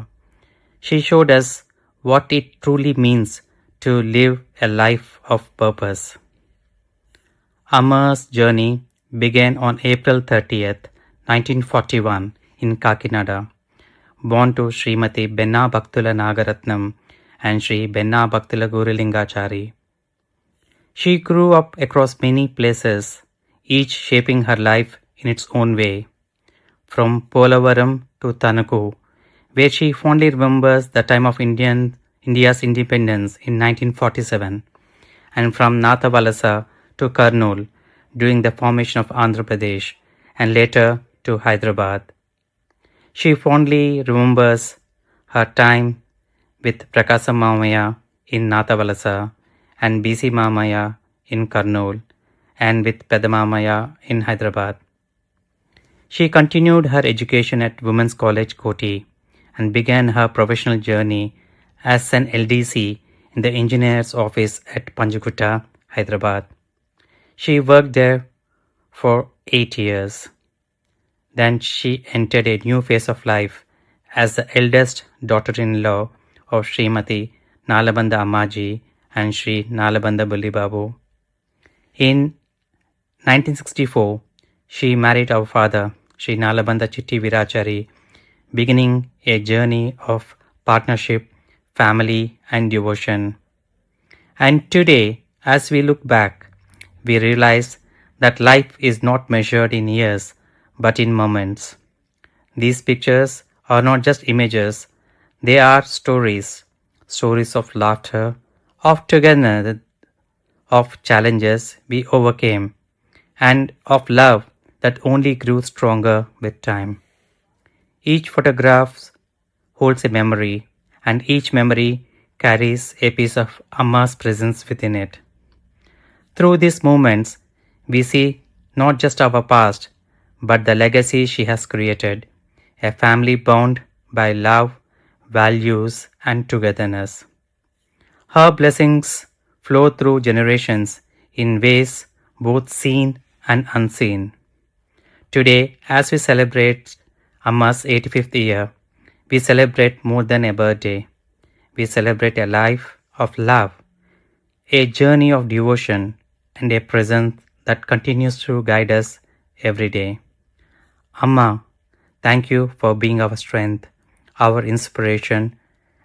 she showed us what it truly means to live a life of purpose. Amma's journey began on April 30th, 1941 in Kakinada, born to Srimati Benna Bhaktula Nagaratnam and Sri Benna Bhaktula Gurulingachari. She grew up across many places, each shaping her life in its own way. From Polavaram to Tanaku, where she fondly remembers the time of India's independence in 1947, and from Nathavalasa to Kurnool during the formation of Andhra Pradesh, and later to Hyderabad. She fondly remembers her time with Prakasa Mamaya in Nathavalasa and BC Mamaya in Kurnool, and with Pedamamaya in Hyderabad. She continued her education at Women's College, Koti, and began her professional journey as an LDC in the engineer's office at Panjagutta, Hyderabad. She worked there for 8 years. Then she entered a new phase of life as the eldest daughter-in-law of Srimati Nalabanda Ammaji and Sri Nalabanda Bullibabu. In 1964, she married our father, Sri Nalabanda Chitti Virachari, beginning a journey of partnership, family and devotion. And today, as we look back, we realize that life is not measured in years, but in moments. These pictures are not just images, they are stories. Stories of laughter, of togetherness, of challenges we overcame, and of love that only grew stronger with time. Each photograph holds a memory, and each memory carries a piece of Amma's presence within it. Through these moments, we see not just our past, but the legacy she has created, a family bound by love, values, and togetherness. Her blessings flow through generations in ways both seen and unseen. Today, as we celebrate Amma's 85th year, we celebrate more than a birthday. We celebrate a life of love, a journey of devotion, and a presence that continues to guide us every day. Amma, thank you for being our strength, our inspiration,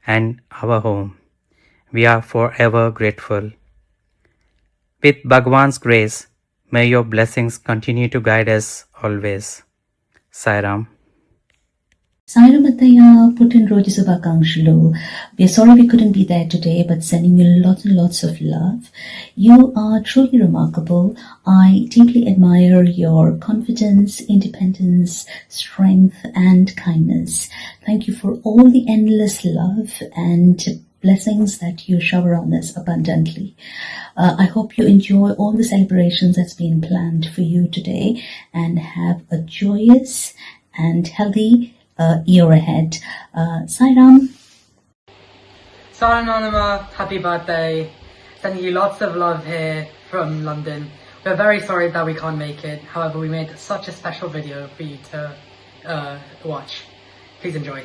and our home. We are forever grateful. With Bhagwan's grace, may your blessings continue to guide us always. Sai Ram. Sairam Attaya పుట్టినరోజు శుభాకాంక్షలు. We're sorry we couldn't be there today, but sending you lots and lots of love. You are truly remarkable. I deeply admire your confidence, independence, strength, and kindness. Thank you for all the endless love and blessings that you shower on us abundantly. I hope you enjoy all the celebrations that's been planned for you today and have a joyous and healthy year ahead. Sai Ram. Saran Anima, happy birthday. Sending you lots of love here from London. We're very sorry that we can't make it. However, we made such a special video for you to watch. Please enjoy.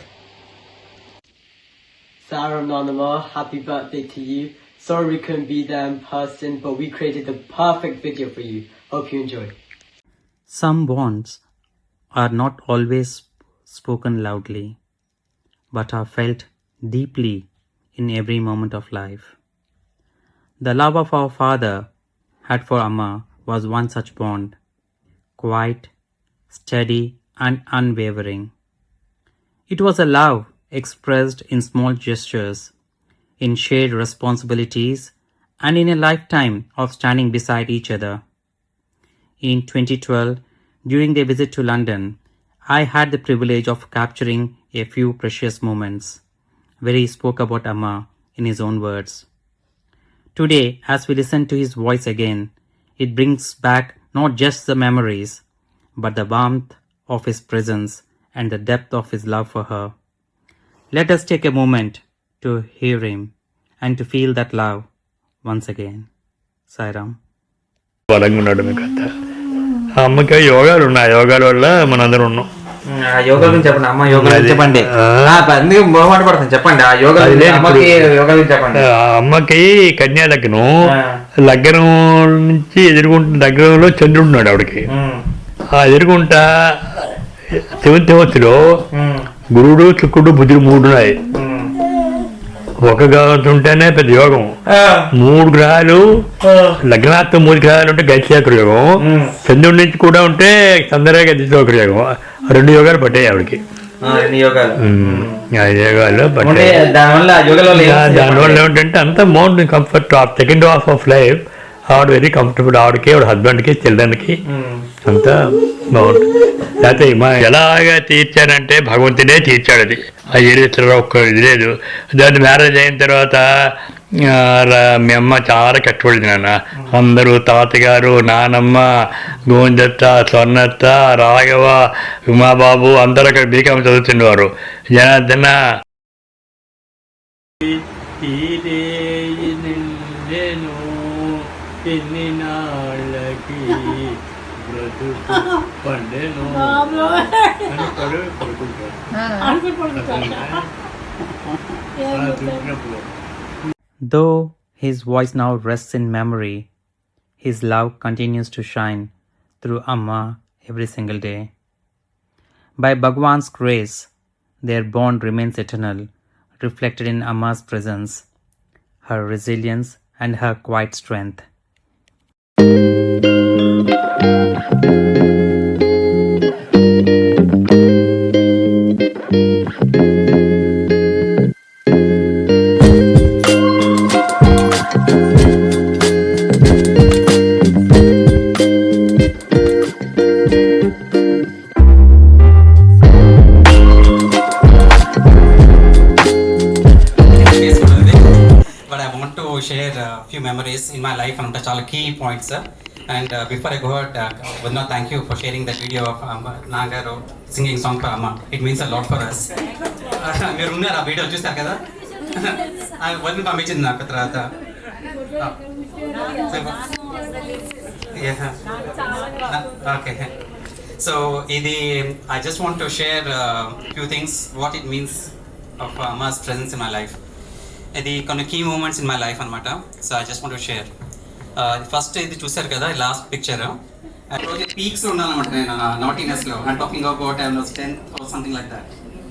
Saram Nanama, happy birthday to you. Sorry we couldn't be there in person, but we created the perfect video for you. Hope you enjoy. Some bonds are not always spoken loudly, but are felt deeply in every moment of life. The love of our father had for Amma was one such bond, quiet, steady, and unwavering. It was a love expressed in small gestures, in shared responsibilities, and in a lifetime of standing beside each other. In 2012, during their visit to London, I had the privilege of capturing a few precious moments where he spoke about Amma in his own words. Today, as we listen to his voice again, it brings back not just the memories, but the warmth of his presence and the depth of his love for her. Let us take a moment to hear him and to feel that love once again. Sai Ram. బలంగా మీకు అంతా అమ్మకి యోగాలు ఉన్నాయి. యోగాల వల్ల మనందరం ఉన్నాం. ఆ యోగా గురించి చెప్పండి. అమ్మ యోగా గురించి చెప్పండి. అందుకు మొహమాట పడుతుంది. చెప్పండి ఆ యోగా చెప్పండి. అమ్మకి కన్యా లగ్నం, లగ్నం నుంచి ఎదుర్కొంటున్న దగ్గరలో చంద్రుడు ఉన్నాడు ఆవిడకి. ఆ ఎదుర్కొంటా శివంతివత్తులో గురుడు, శుక్రుడు, బుధుడు 3 ఉన్నాయి. ఒక గ్రహం ఉంటేనే పెద్ద యోగం. 3 గ్రహాలు లగ్నాత్తో 3 గ్రహాలు ఉంటే గైత్యాకర యోగం. చంద్రుడి నుంచి కూడా ఉంటే చంద్రరేఖ దిశోకర యోగం. 2 యోగాలు పట్టాయి ఆవిడకి. 2 యోగాలు. 5 యోగాలు పట్టాయి. దానివల్ల ఏమిటంటే అంత more comfort second half of life ఆవిడ వెరీ కంఫర్టబుల్. ఆవిడకి ఆవిడ హస్బెండ్కి, చిల్డ్రన్కి అంతా బాగుంటుంది. లేకపోతే ఎలాగా తీర్చానంటే భగవంతుడే తీర్చాడు. అది ఆ ఏరియాలో ఒక్క ఇది లేదు. దాని మ్యారేజ్ అయిన తర్వాత మీ అమ్మ చాలా కష్టపడింది నాన్న. అందరూ తాతగారు, నానమ్మ, గోవిందత్త, స్వర్ణత్త, రాఘవ, ఉమాబాబు అందరూ అక్కడ బీకాం చదువుతున్నవారు. జనార్దన ఎన్ని నాళ్ళకి Though his voice now rests in memory, his love continues to shine through Amma every single day. By Bhagwan's grace, their bond remains eternal, reflected in Amma's presence, her resilience, and her quiet strength. But I want to share a few memories in my life and chala key points. And before I go ahead, Vandana, thank you for sharing that video of Nagaru singing song for Amma. It means a lot for us. మీరు ఉన్నారు ఆ video చూస్తారు కదా, వదిలి పంపించింది నాకు తర్వాత. Okay, so ఇది I just want to share few things what it means of Amma's presence in my life. ఇది కొన్ని key moments in my life అనమాట. So I just want to share. First ఇది చూసారు కదా లాస్ట్ పిక్చర్, రోజు పీక్స్లో ఉన్నాను అనమాట నేను నాటినెస్లో. And talking about I was 10th or something like that.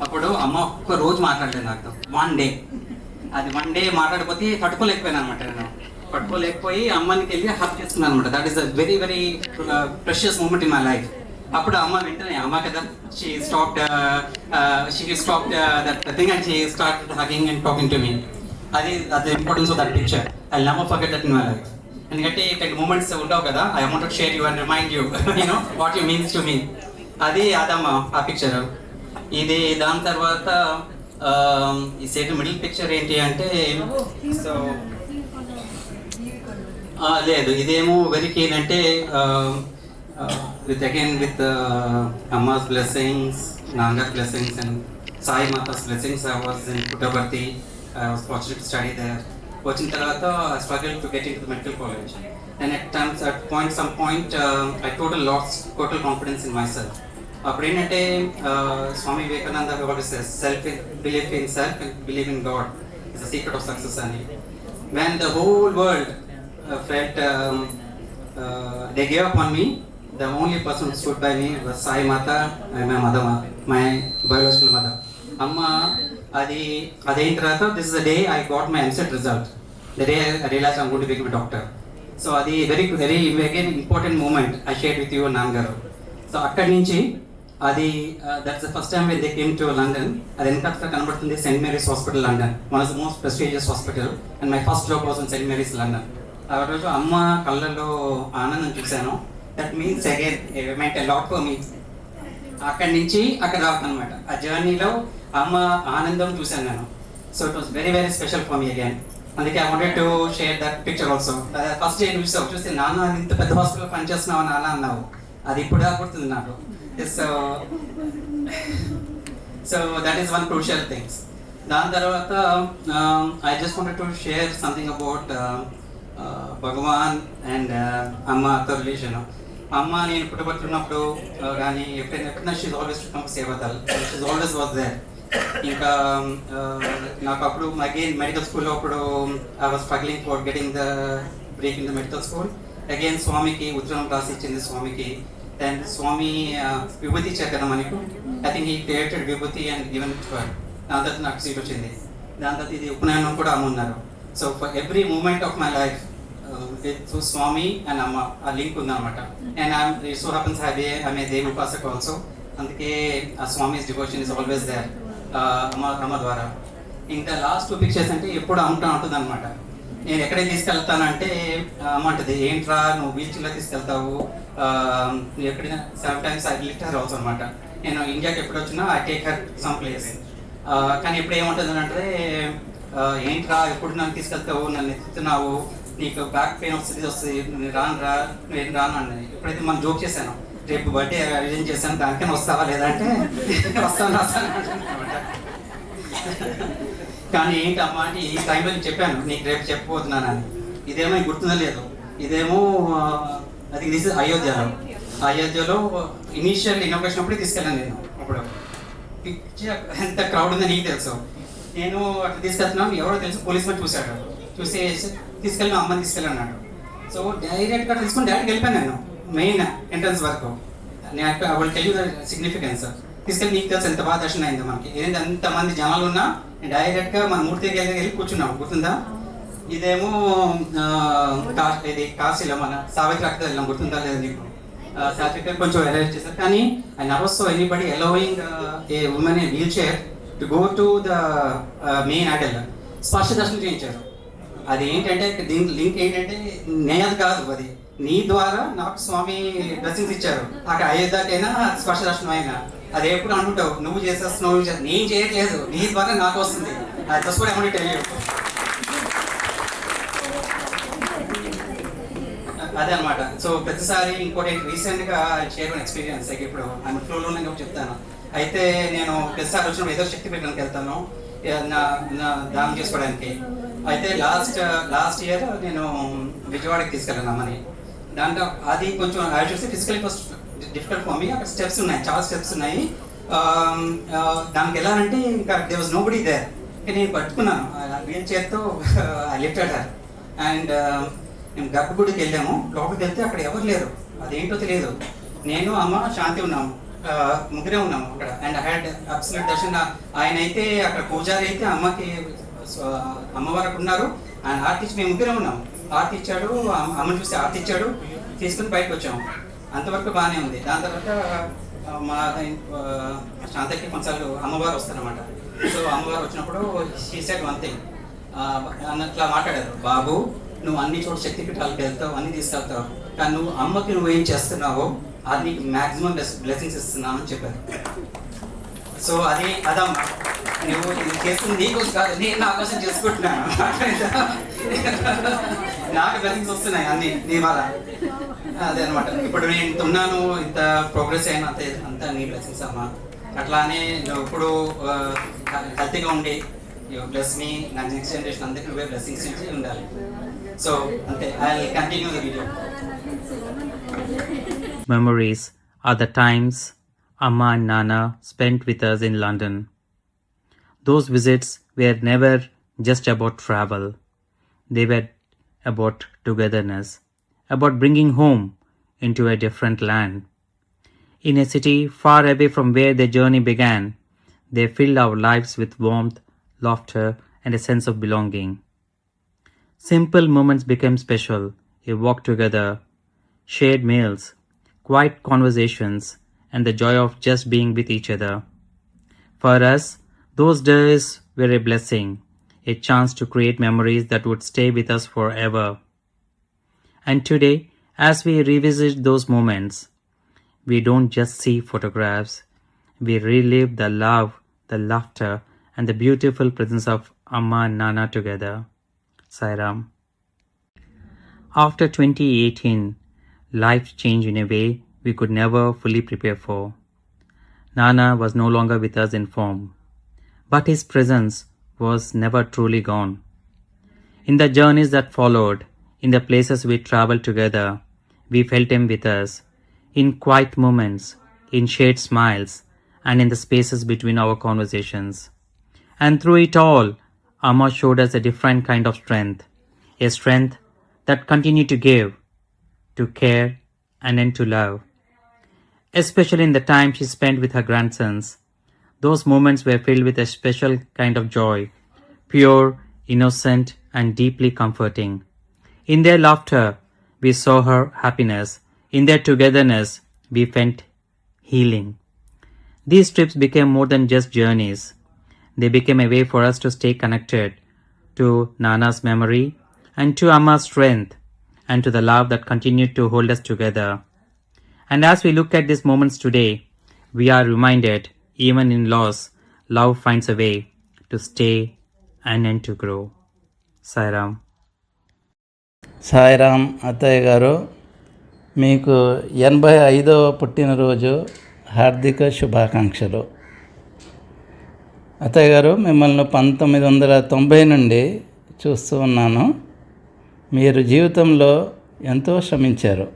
అప్పుడు అమ్మ ఒక్క రోజు మాట్లాడలేదు నాతో, వన్ డే. అది వన్ డే మాట్లాడిపోతే పట్టుకోలేకపోయాను అనమాట. నేను పట్టుకోలేకపోయి అమ్మనికి వెళ్ళి హక్ చేసుకున్నాను అనమాట. That is a very very precious moment in my life. అప్పుడు అమ్మ వెంటనే అమ్మ కదా she stopped that thing and she started hugging and talking to me. అది importance of that picture. I never forget that in my life. ఎందుకంటే ఇట్లాంటి moments ఉండవు కదా. I want to share you and remind you you know what you means to me. అదమ్మ ఆ picture. ఇది దాని తర్వాత ఈ సైడ్ మిడిల్ పిక్చర్ ఏంటి అంటే, సో లేదు ఇదేమో వెరీ కీన్ అంటే with again with Amma's blessings, Nanga's blessings and Sai Mata's blessings. I was in Puttaparthi. I was fortunate to study there. Watching tarvata I struggled to get into the medical college, and some point I lost total confidence in myself. Appadinante Swami Vivekananda what says self belief in self and believe in God is the secret of success. Ani when the whole world felt they gave up on me, the only person who stood by me was Sai Mata and my mother, my biological mother. Amma, అదైన తర్వాత this is the day I got my MCET result. The day I realized I'm going to become a doctor. So అది very very again important moment I shared with you and Nangaru. So అక్కడి నుంచి అది that's the first time when they came to London. అది వెనకాల కనబడుతుంది St. Mary's Hospital, London, one of the most prestigious hospital, and my first job was in St. Mary's, London. ఆ రోజు అమ్మ కళ్ళలో ఆనందం చూశాను. That means again it meant a lot for me. అక్కడి నుంచి అక్కడ అనమాట ఆ జర్నీలో అమ్మ ఆనందం చూశాను నేను. So it was very very special for me again. అందుకే I wanted to share that picture also. First day చూస్తే నాన్న ఇంత పెద్ద హాస్పిటల్ పనిచేస్తున్నావు నాన్న అన్నావు. అది ఇప్పుడు గుర్తుంది నాకు. So that is one crucial things. దాని తర్వాత I just wanted to share something about Bhagwan and అమ్మ తో రిలేషన్. అమ్మ నేను పుట్టబడుతున్నప్పుడు కానీ ఎప్పుడైనా షీజ్ ఆల్వేస్ టు కమ్ సేవదల్, షీజ్ ఆల్వేస్ వాజ్ దేర్. ఇంకా నాకు అప్పుడు అగైన్ మెడికల్ స్కూల్లో అప్పుడు I was struggling for getting the break in the medical school. Again స్వామికి ఉత్తరం రాసి ఇచ్చింది స్వామికి. అండ్ స్వామి విభూతి ఇచ్చారు కదా మనకు. ఐ థింక్ ఈ క్రియేటెడ్ విభూతి అండ్ గివెన్ ఇట్ ఫర్. దాని తర్వాత నాకు సీట్ వచ్చింది. దాని తర్వాత ఇది ఉపనయనం కూడా అమ్మ ఉన్నారు. So for every moment of my life through Swami and Amma a link ఉందన్నమాట. And it so happens I'm a Devi Upasaka also. అందుకే ఆ స్వామి's devotion is always there అమ్మ ద్వారా. ఇంకా లాస్ట్ 2 పిక్చర్స్ అంటే ఎప్పుడు అమ్మ ఉంటుంది అనమాట. నేను ఎక్కడికి తీసుకెళ్తానంటే అమ్మ అంటది, ఏంట్రా నువ్వు బీచ్లో తీసుకెళ్తావు, ఎక్కడైనా some times I lift her also అనమాట. నేను ఇండియాకి ఎప్పుడు వచ్చినా I take her some place. కానీ ఎప్పుడు ఏముంటుంది అంటే, ఏంట్రా ఎప్పుడు నన్ను తీసుకెళ్తావు, నన్ను ఎత్తుతున్నావు, నీకు బ్యాక్ పెయిన్ వస్తుంది నేను రాను అన్నది. ఎప్పుడైతే మనం జోక్ చేశాను, రేపు బర్త్డే అరేంజ్ చేశాను దానికైనా వస్తావా లేదంటే వస్తాను అనమాట. కానీ ఏంటమ్మా అంటే ఈ టైంలో నేను చెప్పాను నీకు రేపు చెప్పబోతున్నానని. ఇదేమో గుర్తుందో లేదు, ఇదేమో అది దిస్ ఇస్ అయోధ్యలో. అయోధ్యలో ఇనీషియల్ ఇన్నోగ్రేషన్ అప్పుడే తీసుకెళ్ళాను నేను. అప్పుడు ఎంత క్రౌడ్ ఉందో నీకు తెలుసు. నేను అట్లా తీసుకెళ్తున్నాను, ఎవరో తెలుసు పోలీసులు చూశాడు, చూసి తీసుకెళ్ళి మా అమ్మని తీసుకెళ్ళన్నాడు. సో డైరెక్ట్గా తీసుకుని డైరెక్ట్గా వెళ్ళిపోయాను నేను మెయిన్ ఎంట్రన్స్ వరకు. నేను వాళ్ళు టెల్ యూ ద సిగ్నిఫికెన్స్. తీసుకెళ్ళి నీకు తెలుసు ఎంత బాగా దర్శనం అయిందో మనకి. ఏంటంటే అంతమంది జనాలు ఉన్నా డైరెక్ట్గా మన మూర్తి దగ్గరికి వెళ్ళి కూర్చున్నాం, గుర్తుందా? ఇదేమో ఇది కాశీలో మన సావిత్రి అక్కడ వెళ్ళాం, గుర్తుందా లేదు నీకు? సర్టిఫికేట్ కొంచెం అరేంజ్ చేశారు. కానీ I never saw anybody allowing a woman in wheel chair to go to the main idol. స్పర్శ దర్శనం చేయించారు. అది ఏంటంటే దీని లింక్ ఏంటంటే నేది కాదు, అది నీ ద్వారా నాకు స్వామి బ్లెస్సింగ్స్ ఇచ్చారు. అక్కడ అయోధ్యకైనా స్పర్శ దర్శనం అయినా అది ఎప్పుడు అనుకుంటావు నువ్వు చేసేస్తున్నావు, నేను చేయట్లేదు, నీ ద్వారా నాకు వస్తుంది. అది తస్వర్ ఏమంటే తెలియదు. అదే అనమాట. సో ప్రతిసారి ఇంకోటి రీసెంట్గా షేర్ ఎక్స్పీరియన్స్ ఇప్పుడు ఆమె ఫ్లోలోనే చెప్తాను. అయితే నేను ప్రతిసారి వచ్చినప్పుడు ఏదో శక్తి పీఠానికి వెళ్తాను నా దానం చేసుకోవడానికి. అయితే లాస్ట్ ఇయర్ నేను విజయవాడకి తీసుకెళ్ళాను అమ్మని. దాంట్లో అది కొంచెం యాజ్ చూస్తే physically first difficult for me. అక్కడ స్టెప్స్ ఉన్నాయి, చాలా స్టెప్స్ ఉన్నాయి. దానికి వెళ్ళాలంటే ఇంకా దేర్ వాజ్ నోబడీ దేర్. నేను పట్టుకున్నాను వీల్ చైర్తో ఐ లిఫ్టెడ్ హర్. అండ్ మేము గర్భగుడికి వెళ్ళాము. లోపలికి వెళ్తే అక్కడ ఎవరు లేరు, అదేంటో తెలియదు. నేను అమ్మ శాంతి ఉన్నాము, ముగ్గురే ఉన్నాము అక్కడ. And I had absolute Darshan. ఆయన అయితే అక్కడ పూజారి అయితే అమ్మకి అమ్మవారికి ఉన్నారు. ఆయన ఆర్తి ఇచ్చి మేము ముగ్గురే ఉన్నాము. ఆర్తి ఇచ్చాడు, అమ్మని చూసి ఆర్తి ఇచ్చాడు, తీసుకుని బయటకు వచ్చాము. అంతవరకు బాగానే ఉంది. దాని తర్వాత మా శాంతకి కొన్నిసార్లు అమ్మవారు వస్తారనమాట. సో అమ్మవారు వచ్చినప్పుడు షీ సెడ్ వన్ థింగ్, అట్లా మాట్లాడారు, బాబు నువ్వు అన్ని చోట్ల శక్తి పీఠాలకు వెళ్తావు, అన్ని తీసుకెళ్తావు, కానీ నువ్వు అమ్మకి నువ్వేం చేస్తున్నావో అది నీకు మ్యాక్సిమం బ్లెస్సింగ్స్ ఇస్తున్నావు అని చెప్పారు. సో అదమ్మా నువ్వు ఇది చేస్తుంది నీకోసం కాదు, నేను నా కోసం చేసుకుంటున్నాను. నాకు బ్లెస్సింగ్స్ వస్తున్నాయి అన్ని నీ వల్ల. అదే అనమాట. ఇప్పుడు నేను ఇంత ఉన్నాను, ఇంత ప్రోగ్రెస్ అయినా అంతా నీ బ్లెస్సింగ్స్ అమ్మా. అట్లానే నువ్వు ఇప్పుడు హెల్తీగా ఉండి బ్లెస్ మీ, నా నెక్స్ట్ జనరేషన్ అందరికీ నువ్వే బ్లెస్సింగ్స్ ఇచ్చి ఉండాలి. సో అంతే. I will continue the video. Memories are the times Amma and Nana spent with us in London. Those visits were never just about travel. They were about togetherness, about bringing home into a different land. In a city far away from where their journey began, they filled our lives with warmth, laughter, and a sense of belonging. Simple moments became special. A walk together, shared meals, quiet conversations, and the joy of just being with each other. For us, those days were a blessing, a chance to create memories that would stay with us forever. And today, as we revisit those moments, we don't just see photographs, we relive the love, the laughter, and the beautiful presence of Amma and Nana together. Sai Ram. After 2018, life changed in a way we could never fully prepare for. Nana was no longer with us in form, but his presence was never truly gone. In the journeys that followed, in the places we traveled together, we felt him with us, in quiet moments, in shared smiles, and in the spaces between our conversations. And through it all, Amma showed us a different kind of strength, a strength that continued to give, to care, and then to love. Especially in the time she spent with her grandsons, those moments were filled with a special kind of joy, pure, innocent, and deeply comforting. In their laughter, we saw her happiness. In their togetherness, we felt healing. These trips became more than just journeys. They became a way for us to stay connected to Nana's memory and to Amma's strength and to the love that continued to hold us together. And as we look at these moments today, we are reminded, even in loss, love finds a way to stay and to grow. Sai Ram. Sairam అత్తయ్య గారు, మీకు 85వ పుట్టినరోజు హార్దిక శుభాకాంక్షలు. అత్తయ్య గారు, మిమ్మల్ని 1990 నుండి చూస్తూ ఉన్నాను. మీరు జీవితంలో ఎంతో శ్రమించారు.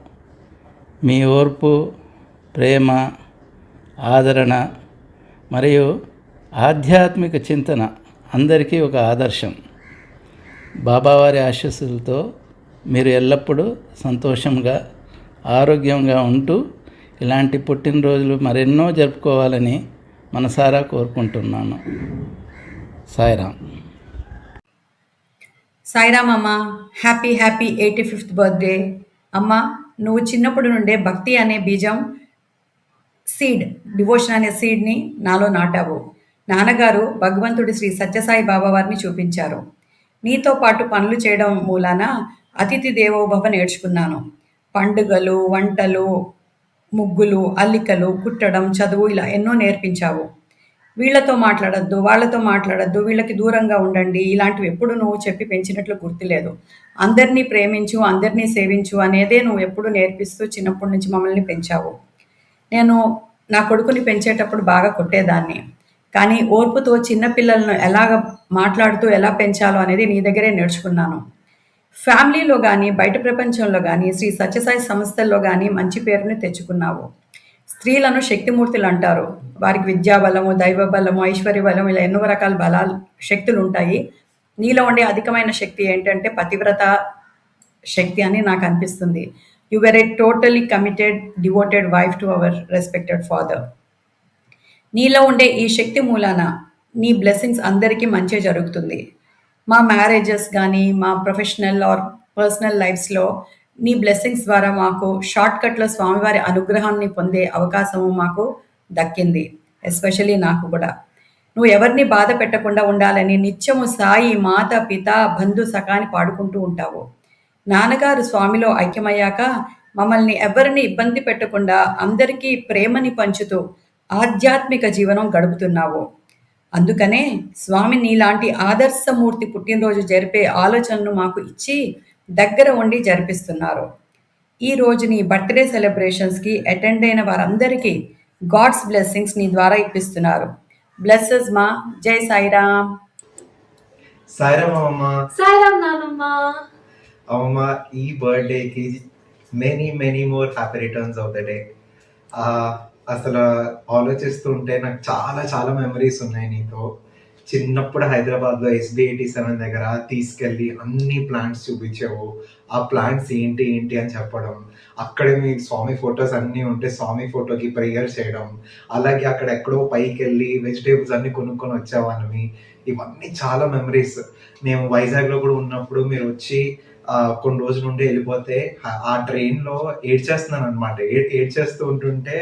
మీ ఓర్పు, ప్రేమ, ఆదరణ మరియు ఆధ్యాత్మిక చింతన అందరికీ ఒక ఆదర్శం. బాబావారి ఆశీస్సులతో మీరు ఎల్లప్పుడూ సంతోషంగా, ఆరోగ్యంగా ఉంటూ ఇలాంటి పుట్టినరోజులు మరెన్నో జరుపుకోవాలని మనసారా కోరుకుంటున్నాను. సాయిరామ్. సాయిరామ్ అమ్మ, హ్యాపీ 85th బర్త్డే. అమ్మ, నువ్వు చిన్నప్పుడు నుండే భక్తి అనే బీజం సీడ్, డివోషన్ అనే సీడ్ని నాలో నాటావు. నాన్నగారు భగవంతుడి శ్రీ సత్యసాయి బాబా వారిని చూపించారు. నీతో పాటు పనులు చేయడం మూలాన అతిథి దేవోభవ నేర్చుకున్నాను. పండుగలు, వంటలు, ముగ్గులు, అల్లికలు, కుట్టడం, చదువు ఇలా ఎన్నో నేర్పించావు. వీళ్ళతో మాట్లాడద్దు, వాళ్ళతో మాట్లాడద్దు, వీళ్ళకి దూరంగా ఉండండి, ఇలాంటివి ఎప్పుడు నువ్వు చెప్పి పెంచినట్లు గుర్తులేదు. అందరినీ ప్రేమించు, అందరినీ సేవించు అనేదే నువ్వు ఎప్పుడు నేర్పిస్తూ చిన్నప్పటి నుంచి మమ్మల్ని పెంచావు. నేను నా కొడుకుని పెంచేటప్పుడు బాగా కొట్టేదాన్ని, కానీ ఓర్పుతో చిన్నపిల్లలను ఎలాగ మాట్లాడుతూ ఎలా పెంచాలో అనేది నీ దగ్గరే నేర్చుకున్నాను. ఫ్యామిలీలో కానీ బయట ప్రపంచంలో కానీ శ్రీ సత్యసాయి సంస్థల్లో కానీ మంచి పేరుని తెచ్చుకున్నావు. స్త్రీలను శక్తిమూర్తులు అంటారు. వారికి విద్యాబలము, దైవబలము, ఐశ్వర్యబలము ఇలా ఎన్నో రకాల బలాలు, శక్తులు ఉంటాయి. నీలో ఉండే అధికమైన శక్తి ఏంటంటే పతివ్రత శక్తి అని నాకు అనిపిస్తుంది. You were A totally committed, devoted wife to our respected father. నీలో ఉండే ఈ శక్తి మూలాన నీ బ్లెస్సింగ్స్ అందరికీ మంచి జరుగుతుంది. మా మ్యారేజెస్ కానీ మా ప్రొఫెషనల్ ఆర్ పర్సనల్ లైఫ్స్లో నీ బ్లెస్సింగ్స్ ద్వారా మాకు షార్ట్కట్లో స్వామివారి అనుగ్రహాన్ని పొందే అవకాశము మాకు దక్కింది. ఎస్పెషలీ నాకు కూడా. నువ్వు ఎవరిని బాధ పెట్టకుండా ఉండాలని నిత్యము సాయి, మాత, పిత, బంధు సఖాని పాడుకుంటూ ఉంటావు. నాన్నగారు స్వామిలో ఐక్యమయ్యాక మమ్మల్ని ఎవరిని ఇబ్బంది పెట్టకుండా అందరికీ ప్రేమని పంచుతూ ఆధ్యాత్మిక జీవనం గడుపుతున్నావు. అందుకనే స్వామి నీలాంటి ఆదర్శమూర్తి పుట్టినరోజు జరిపే ఆలోచనను మాకు ఇచ్చి దగ్గర ఉండి జరిపిస్తున్నారు. ఈ రోజు నీ బర్త్డే సెలబ్రేషన్స్కి అటెండ్ అయిన వారందరికీ గాడ్స్ బ్లెస్సింగ్స్ నీ ద్వారా ఇప్పిస్తున్నారు. బ్లెస్సెస్ మా. జై సాయిరామ్. సాయిరామ్ అమ్మమ్మ. సాయిరామ్ నానమ్మ. అమ్మమ్మ, ఈ బర్త్డేకి many more happy returns of the day. అసలు ఆలోచిస్తుంటే నాకు చాలా మెమరీస్ ఉన్నాయి నీతో. చిన్నప్పుడు హైదరాబాద్లో SB87 దగ్గర తీసుకెళ్ళి అన్ని ప్లాంట్స్ చూపించావు. ఆ ప్లాంట్స్ ఏంటి అని చెప్పడం, అక్కడే మీ స్వామి ఫొటోస్ అన్నీ ఉంటే స్వామి ఫోటోకి ప్రేయర్ చేయడం, అలాగే అక్కడ ఎక్కడో పైకి వెళ్ళి వెజిటేబుల్స్ అన్నీ కొనుక్కొని వచ్చావని, ఇవన్నీ చాలా మెమరీస్. మేము వైజాగ్లో కూడా ఉన్నప్పుడు మీరు వచ్చి కొన్ని రోజుల నుండి వెళ్ళిపోతే ఆ ట్రైన్లో ఏడ్చేస్తున్నాను అనమాట. ఏడ్చేస్తూ ఉంటుంటే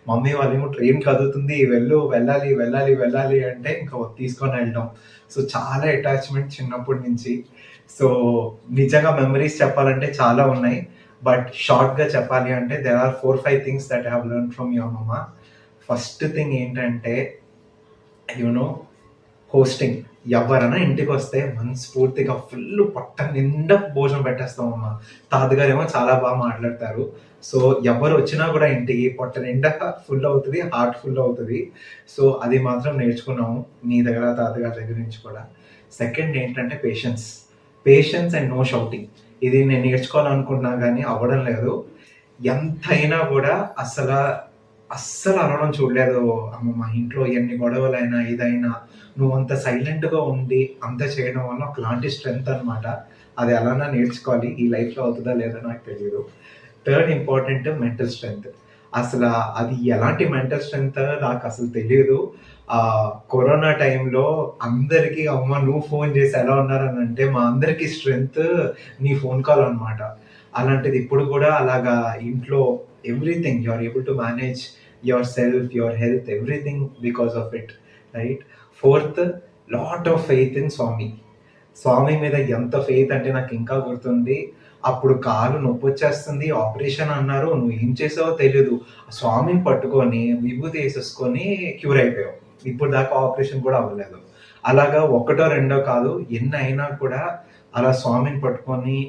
మమ్మీ వాళ్ళేమో ట్రైన్ కదులుతుంది, వెళ్ళాలి అంటే ఇంకా తీసుకొని వెళ్ళడం. సో చాలా అటాచ్మెంట్ చిన్నప్పటి నుంచి. సో నిజంగా మెమరీస్ చెప్పాలంటే చాలా ఉన్నాయి, బట్ షార్ట్గా చెప్పాలి అంటే there are 4-5 things that I have learned from your mama. First thing ఏంటంటే హోస్టింగ్. ఎవరైనా ఇంటికి వస్తే మనస్ఫూర్తిగా ఫుల్ పొట్ట నిండా భోజనం పెట్టేస్తామమ్మ. తాతగారు ఏమో చాలా బాగా మాట్లాడతారు. సో ఎవరు వచ్చినా కూడా ఇంటికి పొట్ట నిండా ఫుల్ అవుతుంది, హార్ట్ ఫుల్ అవుతుంది. సో అది మాత్రం నేర్చుకున్నాము నీ దగ్గర, తాతగారి దగ్గర నుంచి కూడా. సెకండ్ ఏంటంటే పేషెన్స్ అండ్ నో షౌటింగ్. ఇది నేను నేర్చుకోవాలనుకుంటున్నా కానీ అవ్వడం లేదు. ఎంతైనా కూడా అస్సలు అనడం చూడలేదు అమ్మమ్మ. ఇంట్లో ఎన్ని గొడవలైనా ఇదైనా నువ్వు అంత సైలెంట్గా ఉండి అంత చేయడం వల్ల ఒకలాంటి స్ట్రెంగ్త్ అనమాట. అది ఎలానా నేర్చుకోవాలి. ఈ లైఫ్లో అవుతుందా లేదా నాకు తెలియదు. Third important mental strength. అసలు అది ఎలాంటి మెంటల్ స్ట్రెంగ్త్ నాకు అసలు తెలియదు. కరోనా టైంలో అందరికీ అమ్మ నువ్వు ఫోన్ చేసి ఎలా ఉన్నారని అంటే మా అందరికీ స్ట్రెంగ్త్ నీ ఫోన్ కాల్ అనమాట. అలాంటిది ఇప్పుడు కూడా అలాగా ఇంట్లో everything you are able to manage your self, your health, everything because of it, right? Fourth, lot of faith in Swami మీద ఎంత ఫెయిత్ అంటే నాకు ఇంకా గుర్తుంది. అప్పుడు కాలు నొప్పి వచ్చేస్తుంది, ఆపరేషన్ అన్నారు, నువ్వు ఏం చేసావో తెలీదు, స్వామిని పట్టుకొని విభూతి వేసేసుకొని క్యూర్ అయిపోయావు. ఇప్పుడు దాకా ఆపరేషన్ కూడా అవ్వలేదు. అలాగా ఒకటో రెండో కాదు, ఎన్ని అయినా కూడా అలా స్వామిని పట్టుకొని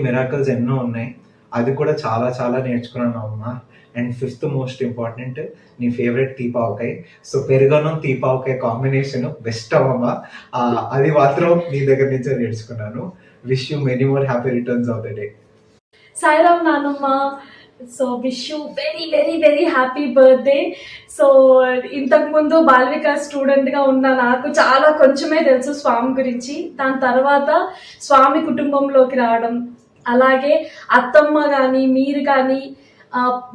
మిరాకిల్స్ ఎన్నో ఉన్నాయి. అది కూడా చాలా నేర్చుకున్నాను అమ్మ. అండ్ ఫిఫ్త్ మోస్ట్ ఇంపార్టెంట్, నీ ఫేవరెట్ తీపావకాయ. సో పెరుగన్నం తీపావకాయ కాంబినేషన్ బెస్ట్ అవ్వమ్మ. అది మాత్రం నీ దగ్గర నుంచే నేర్చుకున్నాను. Wish you many more happy returns of the day. Sairam నానమ్మ. So wish you very very very happy birthday. So ఇంతకుముందు బాల్విక స్టూడెంట్గా ఉన్న నాకు చాలా కొంచెమే తెలుసు స్వామి గురించి. దాని తర్వాత స్వామి కుటుంబంలోకి రావడం, అలాగే అత్తమ్మ కానీ మీరు కానీ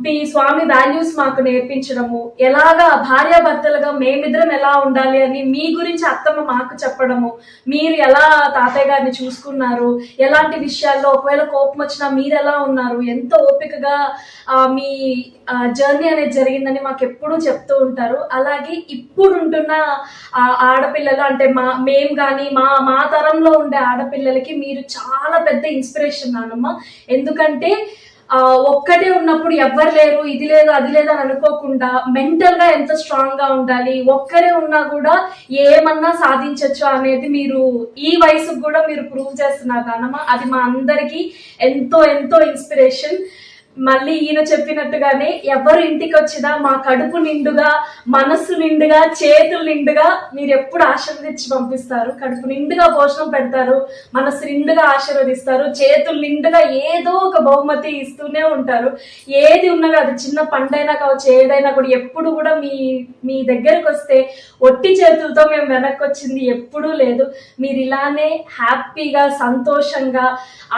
మీ స్వామి వాల్యూస్ మాకు నేర్పించడము, ఎలాగా భార్యాభర్తలుగా మేమిద్దరం ఎలా ఉండాలి అని మీ గురించి అత్తమ్మ మాకు చెప్పడము, మీరు ఎలా తాతయ్య గారిని చూసుకున్నారు, ఎలాంటి విషయాల్లో ఒకవేళ కోపం వచ్చినా మీరు ఎలా ఉన్నారు, ఎంతో ఓపికగా మీ జర్నీ అనేది జరిగిందని మాకు ఎప్పుడూ చెప్తూ ఉంటారు. అలాగే ఇప్పుడు ఉంటున్న ఆడపిల్లలు అంటే మేము కానీ మా తరంలో ఉండే ఆడపిల్లలకి మీరు చాలా పెద్ద ఇన్స్పిరేషన్ నానమ్మ. ఎందుకంటే ఒక్కటే ఉన్నప్పుడు ఎవ్వరు లేరు, ఇది లేదు అది లేదు అని అనుకోకుండా మెంటల్ గా ఎంత స్ట్రాంగ్ గా ఉండాలి, ఒక్కరే ఉన్నా కూడా ఏమన్నా సాధించవచ్చు అనేది మీరు ఈ వయసుకు కూడా మీరు ప్రూవ్ చేస్తున్నారు నాన్నమ్మ. అది మా అందరికి ఎంతో ఎంతో ఇన్స్పిరేషన్. మళ్ళీ ఈయన చెప్పినట్టుగానే ఎవరు ఇంటికి వచ్చినా మా కడుపు నిండుగా, మనస్సు నిండుగా, చేతులు నిండుగా మీరు ఎప్పుడు ఆశీర్వదించి పంపిస్తారు. కడుపు నిండుగా భోజనం పెడతారు, మనస్సు నిండుగా ఆశీర్వదిస్తారు, చేతులు నిండుగా ఏదో ఒక బహుమతి ఇస్తూనే ఉంటారు. ఏది ఉన్నా అది చిన్న పండైనా కావచ్చు, ఏదైనా కూడా ఎప్పుడు కూడా మీ దగ్గరకు వస్తే ఒట్టి చేతులతో మేము వెనక్కి వచ్చింది ఎప్పుడూ లేదు. మీరు ఇలానే హ్యాపీగా సంతోషంగా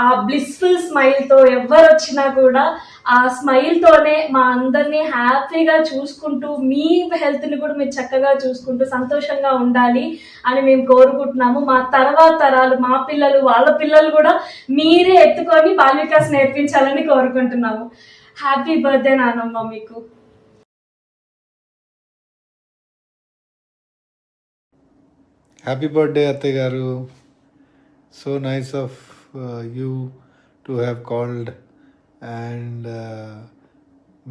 ఆ బ్లిస్ఫుల్ స్మైల్తో ఎవరు వచ్చినా కూడా ఆ స్మైల్తోనే మా అందరినీ హ్యాపీగా చూసుకుంటూ మీ హెల్త్ని కూడా మీరు చక్కగా చూసుకుంటూ సంతోషంగా ఉండాలి అని మేము కోరుకుంటున్నాము. మా తర్వాత తరాలు, మా పిల్లలు, వాళ్ళ పిల్లలు కూడా మీరే ఎత్తుకొని బాల్వికాస్ నేర్పించాలని కోరుకుంటున్నాము. హ్యాపీ బర్త్డే నానమ్మ మీకు. హ్యాపీ బర్త్డే అత్తయ్య గారు. So nice of you to have called and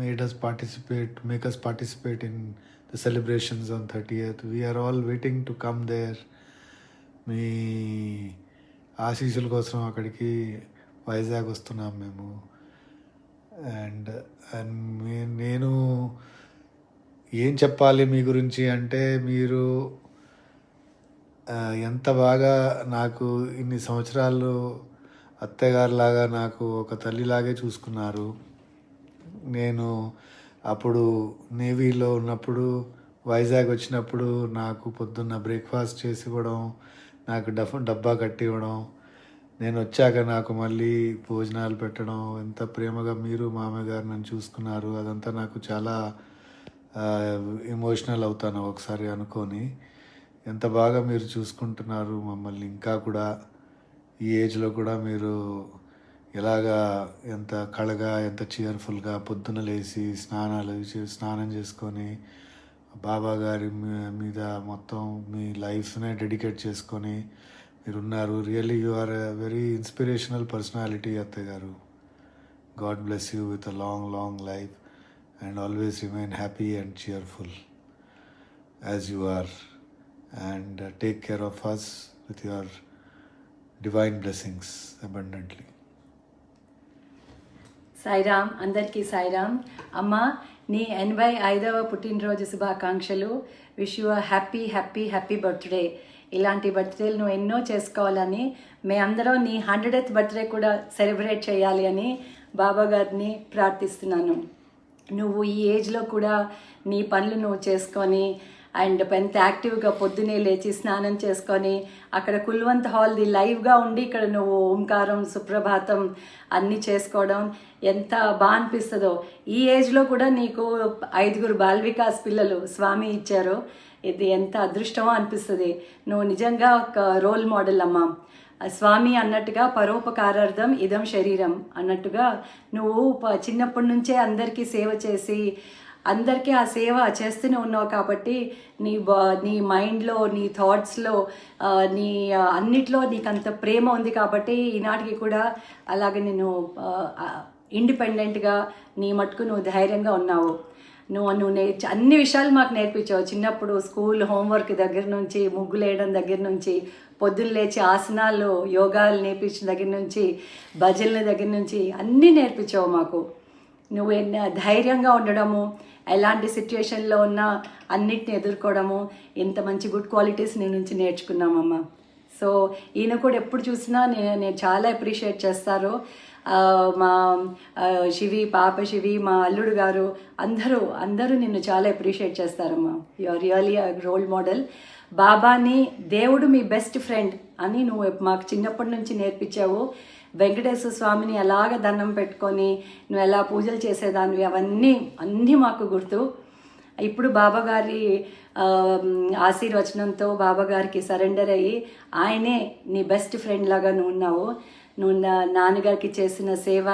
make us participate in the celebrations on 30th. We are all waiting to come there. మీ ఆశీస్సుల కోసం అక్కడికి వైజాగ్ వస్తున్నాం మేము. అండ్ నేను ఏం చెప్పాలి మీ గురించి అంటే, మీరు ఎంత బాగా నాకు ఇన్ని సంవత్సరాలు అత్తగారిలాగా నాకు ఒక తల్లిలాగే చూసుకున్నారు. నేను అప్పుడు నేవీలో ఉన్నప్పుడు వైజాగ్ వచ్చినప్పుడు నాకు పొద్దున్న బ్రేక్ఫాస్ట్ చేసి ఇవ్వడం, నాకు డబ్బా కట్టి ఇవ్వడం, నేను వచ్చాక నాకు మళ్ళీ భోజనాలు పెట్టడం, ఎంత ప్రేమగా మీరు మామయ్య గారు నన్ను చూసుకున్నారు. అదంతా నాకు చాలా ఎమోషనల్ అవుతాను ఒకసారి అనుకొని. ఎంత బాగా మీరు చూసుకుంటున్నారు మమ్మల్ని. ఇంకా కూడా ఈ ఏజ్లో కూడా మీరు ఎలాగా ఎంత కళగా, ఎంత చీర్ఫుల్గా పొద్దున లేచి స్నానం చేసుకొని బాబా గారి మీద మొత్తం మీ లైఫ్నే డెడికేట్ చేసుకొని మీరున్నారు. Really you are a very inspirational personality అత్తయ్య గారు. God bless you with a long life and always remain happy and cheerful as you are, and take care of us with your divine blessings abundantly. Sairam, అందరికీ సాయిరామ్. అమ్మ, నీ 85వ పుట్టినరోజు శుభాకాంక్షలు. Wish you happy happy happy birthday. ఇలాంటి బర్త్డేలు నువ్వు ఎన్నో చేసుకోవాలని, మేమందరం నీ 100th బర్త్డే కూడా సెలబ్రేట్ చేయాలి అని బాబా గారిని ప్రార్థిస్తున్నాను. నువ్వు ఈ ఏజ్లో కూడా నీ పనులు నువ్వు చేసుకొని అండ్ ఎంత యాక్టివ్గా పొద్దునే లేచి స్నానం చేసుకొని అక్కడ కుల్వంత్ హాల్ది లైవ్గా ఉండి ఇక్కడ నువ్వు ఓంకారం, సుప్రభాతం అన్నీ చేసుకోవడం ఎంత బాగా అనిపిస్తుందో. ఈ ఏజ్లో కూడా నీకు 5 బాల్వికాస్ పిల్లలు స్వామి ఇచ్చారు. ఇది ఎంత అదృష్టమో అనిపిస్తుంది. నువ్వు నిజంగా ఒక రోల్ మోడల్ అమ్మ. స్వామి అన్నట్టుగా పరోపకారార్థం ఇదం శరీరం అన్నట్టుగా నువ్వు చిన్నప్పటి నుంచే అందరికీ సేవ చేసి అందరికీ ఆ సేవ చేస్తూనే ఉన్నావు. కాబట్టి నీ మైండ్లో, నీ థాట్స్లో, నీ అన్నిట్లో నీకు అంత ప్రేమ ఉంది. కాబట్టి ఈనాటికి కూడా అలాగే నేను ఇండిపెండెంట్గా నీ మట్టుకు నువ్వు ధైర్యంగా ఉన్నావు. నువ్వు అన్ని విషయాలు మాకు నేర్పించావు. చిన్నప్పుడు స్కూల్ హోంవర్క్ దగ్గర నుంచి, ముగ్గులు వేయడం దగ్గర నుంచి, పొద్దున్న లేచి ఆసనాలు, యోగాలు నేర్పించిన దగ్గర నుంచి, భజనల దగ్గర నుంచి అన్నీ నేర్పించావు మాకు. నువ్వు ధైర్యంగా ఉండడము, ఎలాంటి సిచ్యుయేషన్లో ఉన్నా అన్నిటిని ఎదుర్కోవడము, ఇంత మంచి గుడ్ క్వాలిటీస్ నీ నుంచి నేర్చుకున్నామమ్మ. సో ఈయన కూడా ఎప్పుడు చూసినా నేను చాలా అప్రిషియేట్ చేస్తారు. మా శివి, పాప శివి, మా అల్లుడు గారు అందరూ నిన్ను చాలా అప్రిషియేట్ చేస్తారమ్మా. You are really a role model. బాబాని దేవుడు మీ బెస్ట్ ఫ్రెండ్ అని నువ్వు మాకు చిన్నప్పటి నుంచి నేర్పించావు. వెంకటేశ్వర స్వామిని ఎలాగ దండం పెట్టుకొని నువ్వు ఎలా పూజలు చేసేదానివి అన్నీ మాకు గుర్తు. ఇప్పుడు బాబాగారి ఆశీర్వచనంతో బాబాగారికి సరెండర్ అయ్యి ఆయనే నీ బెస్ట్ ఫ్రెండ్ లాగా నువ్వు ఉన్నావు. నువ్వు నాన్నగారికి చేసిన సేవ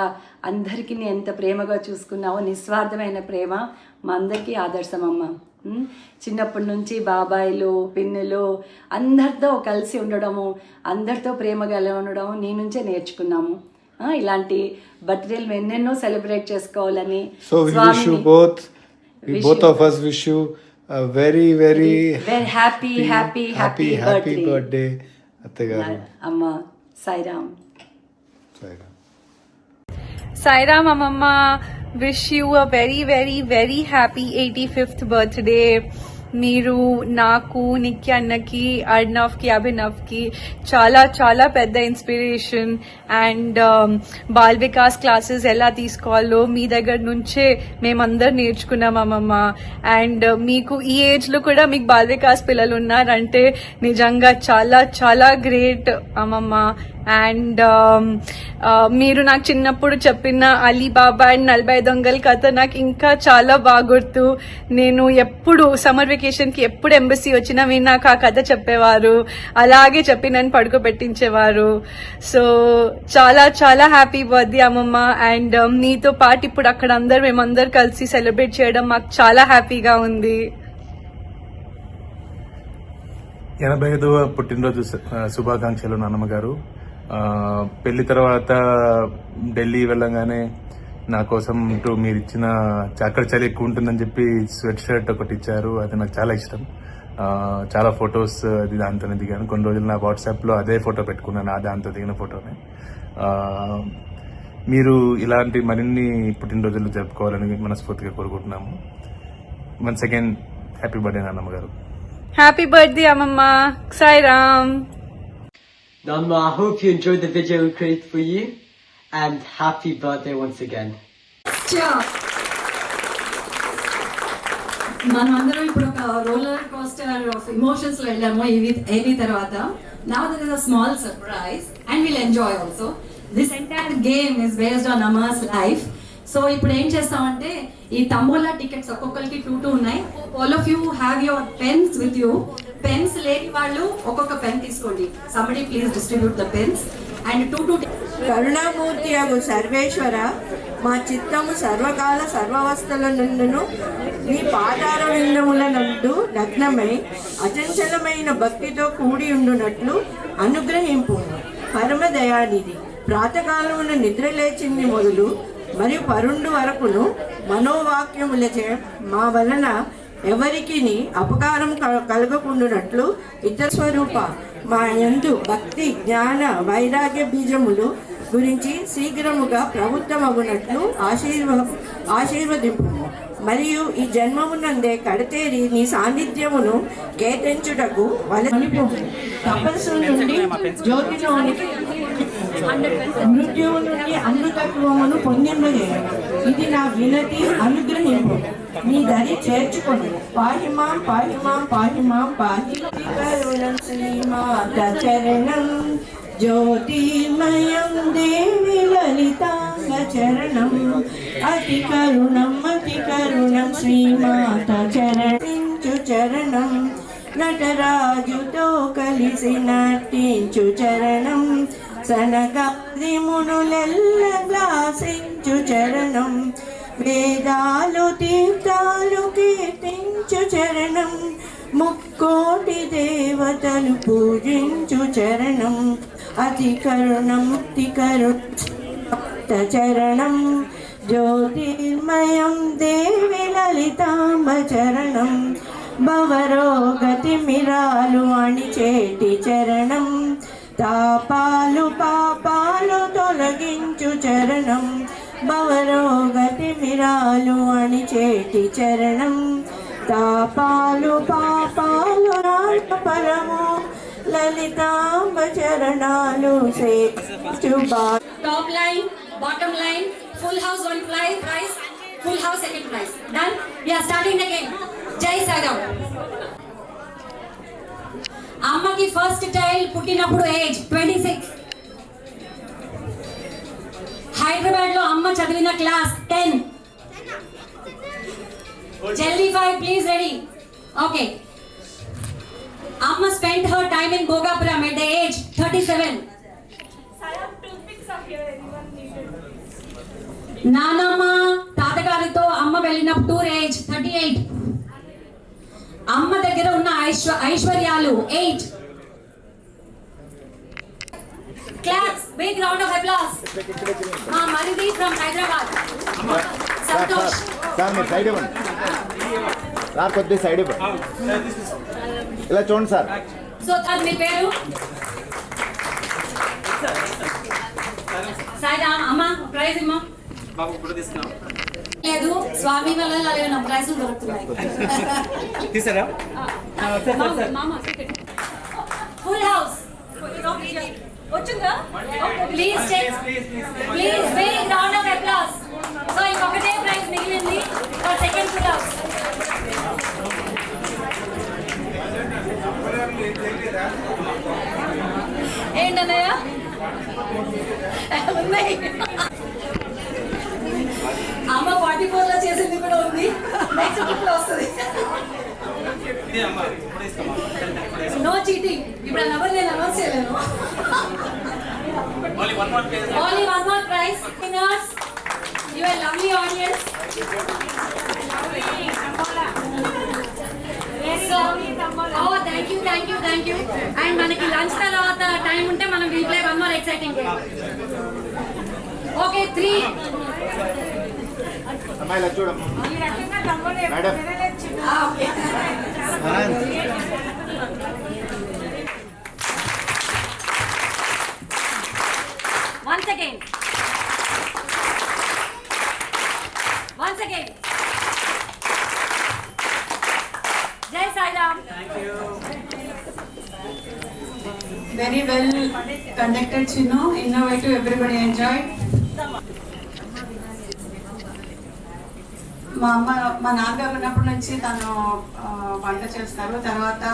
అందరికీ ఎంత ప్రేమగా చూసుకున్నావో, నిస్వార్థమైన ప్రేమ మా అందరికీ ఆదర్శమమ్మ. చిన్నప్పటి నుంచి బాబాయిలు, పిన్నులు అందరితో కలిసి ఉండడము, అందరితో ప్రేమగా ఉండడం నీ నుంచే నేర్చుకున్నాము. ఇలాంటి బర్త్డేలు ఎన్నెన్నో సెలబ్రేట్ చేసుకోవాలని. Both of us wish you a very happy birthday. Attagaru. Amma, Sairam. Sairam Amma, wish you a very happy 85th birthday. మీరు నాకు, నిక్కి అన్నకి, అర్ణవ్కి, అభినవ్కి చాలా పెద్ద inspiration. And ball Vikas classes ఎలా తీసుకోవాలో మీ దగ్గర నుంచే మేమందరు నేర్చుకున్నాం అమ్మమ్మ. అండ్ మీకు ఈ ఏజ్లో కూడా మీకు బాల్ వికాస్ పిల్లలు ఉన్నారంటే నిజంగా చాలా గ్రేట్ అమ్మమ్మ. అండ్ మీరు నాకు చిన్నప్పుడు చెప్పిన అలీబాబా అండ్ 40 దొంగల కథ నాకు ఇంకా చాలా బాగా గుర్తు. నేను ఎప్పుడు సమ్మర్ వెకేషన్కి ఎప్పుడు ఎంబసీ వచ్చినా మీరు నాకు ఆ కథ చెప్పేవారు, అలాగే చెప్పి నన్ను పడుకోబెట్టించేవారు. సో చాలా హ్యాపీ బర్త్డే అమ్మమ్మ. అండ్ మీతో పాటు ఇప్పుడు అక్కడ మేమందరు కలిసి సెలబ్రేట్ చేయడం మాకు చాలా హ్యాపీగా ఉంది. 85వ పుట్టినరోజు శుభాకాంక్షలు నాన్నమ్మ గారు. పెళ్లి తర్వాత ఢిల్లీ వెళ్ళగానే నా కోసం మీరు ఇచ్చిన అక్కడ చలి ఎక్కువ ఉంటుందని చెప్పి స్వెట్ షర్ట్ ఒకటి ఇచ్చారు. అది నాకు చాలా ఇష్టం. చాలా ఫొటోస్ అది దాంతోనే దిగాను. కొన్ని రోజులు నా వాట్సాప్లో అదే ఫోటో పెట్టుకున్నాను, దాంతో దిగిన ఫోటోనే. మీరు ఇలాంటి మరిన్ని పుట్టినరోజులు జరుపుకోవాలని మనస్ఫూర్తిగా కోరుకుంటున్నాము. వన్స్ అగైన్ హ్యాపీ బర్త్డే నాన్నమ్మ గారు. హ్యాపీ బర్త్డే అమ్మమ్మ. Sairam. Namma, I hope you enjoyed the video we created for you, and happy birthday once again. మనమందరం ఇప్పుడు ఒక రోలర్ కోస్టర్ ఆఫ్ ఎమోషన్స్ లో వెళ్ళాము ఏవి తర్వాత. Now there is a small surprise and we'll enjoy also. This entire game is based on Amma's life. So ఇప్పుడు ఏం చేస్తామంటే ఈ తంబోలా టికెట్స్ ఒక్కొక్కరికి 2 ఉన్నాయి. All of you have your pens with you. Pens లేని వాళ్ళు ఒక్కొక్క పెన్ తీసుకోండి. somebody please distribute the pens and 2 కరుణామూర్తి అగు సర్వేశ్వర, మా చిత్తము సర్వకాల సర్వావస్థల నుండును నీ పాదార విందముల నందు లగ్నమై అచంచలమైన భక్తితో కూడి ఉండునట్లు అనుగ్రహింపు. పరమదయానిధి, ప్రాతకాలమున నిద్ర లేచింది మొదలు మరియు పరుండు వరకును మనోవాక్యములచే మా వలన ఎవరికి అపకారం కలగకుండునట్లు ఇతర స్వరూప మా యందు భక్తి, జ్ఞాన, వైరాగ్య బీజములు గురించి శీఘ్రముగా ప్రభుత్వమగునట్లు ఆశీర్వదింపు. మరియు ఈ జన్మమునందే కడతేరి నీ సాన్నిధ్యమును కేటించుటకు తపస్సు నుండి జ్యోతిలోనికి, మృత్యువు నుండి అమృతత్వమును పొందింపజేయను. ఇది నా వినతి, అనుగ్రహింపు. నీ దరి చేర్చుకొని పాహిమాం పాహిమాం పాహిమాం పాహి. కరుణం శ్రీమాత చరణం జ్యోతిర్మయం దేవి లలితాంగ చరణం. అతి కరుణం శ్రీమాత చరణించు చరణం. నటరాజుతో కలిసి నటించు చరణం. సనగాది మునులెల్ల వ్యాసించు చరణం. వేదాలు తీర్థాలు కీర్తించు చరణం. ముక్కోటి దేవతలు పూజించు చరణం. అతి కరుణముక్తి చరణం. జ్యోతిర్మయం దేవి లలితాంబ చరణం. భవరోగతి మిరాలు అణిచేటి చరణం. తాపాలు పాపాలు తొలగించు చరణం. భవరోగతి మిరాలు అణిచేటి చరణం. తాపాలు పాపాలు పరము లలితాంబ చరణాలు సేచు. Top line Bottom line, full house one prize, full house second prize. Done? We are starting the game. Jai Sairam. అమ్మకి ఫస్ట్ చైల్డ్ పుట్టినప్పుడు ఏజ్ 26. హైదరాబాద్ లో అమ్మ చదివిన క్లాస్ 10. జల్దీ 5 ప్లీజ్ రెడీ. ఓకే. అమ్మ spend her time in Bhogapuram at the age 37. నానమ్మ తాతగారితో అమ్మ వెళ్ళినప్పుడు టూర్ ఏజ్ 38. అమ్మ దగ్గర ఉన్న ఐశ్వర్యాలు 8. Claps, big round of applause. మా మరిది ఫ్రమ్ హైదరాబాద్ సంతోష్. సార్ మీరు సైడ్ ఇవ్వండి సార్, కొద్దిగా సైడ్ ఇవ్వండి, ఇలా చూడండి సార్. సో సార్ మీ పేరు? సాయిరామ్. అమ్మ ప్రైజ్ ఇమ్మా. లేదు స్వామి వల్ల నా ప్రైజ్ దొరుకుతున్నాయి. ఫుల్ హౌస్ వచ్చిందా? Please please big round of applause. So ఇంకొకటే ప్రైజ్ మిగిలింది ఫర్ సెకండ్ ఫుల్ హౌస్. ఏంటన్నయ్య ఉన్నాయి. అమ్మ 44 లో చేసింది కూడా ఉంది. నెక్స్ట్ ట్రిప్ లో వస్తుంది. No cheating. ఇప్పుడు ఆ నెంబర్ నేను అనౌన్స్ చేయలేను. Only one more prize. Winners, you are lovely audience. So, oh, thank you. And మనకి లంచ్ తర్వాత టైం ఉంటే మనం will play one more exciting game. Okay, 3. అమ్మాయిలా చూడమ్మా madam. Once again. Jai Sai Ram. Thank you. Very well conducted, Chino. Innovative, everybody enjoyed. మా నాన్నగారు ఉన్నప్పటి నుంచి తను వంట చేస్తారు. తర్వాత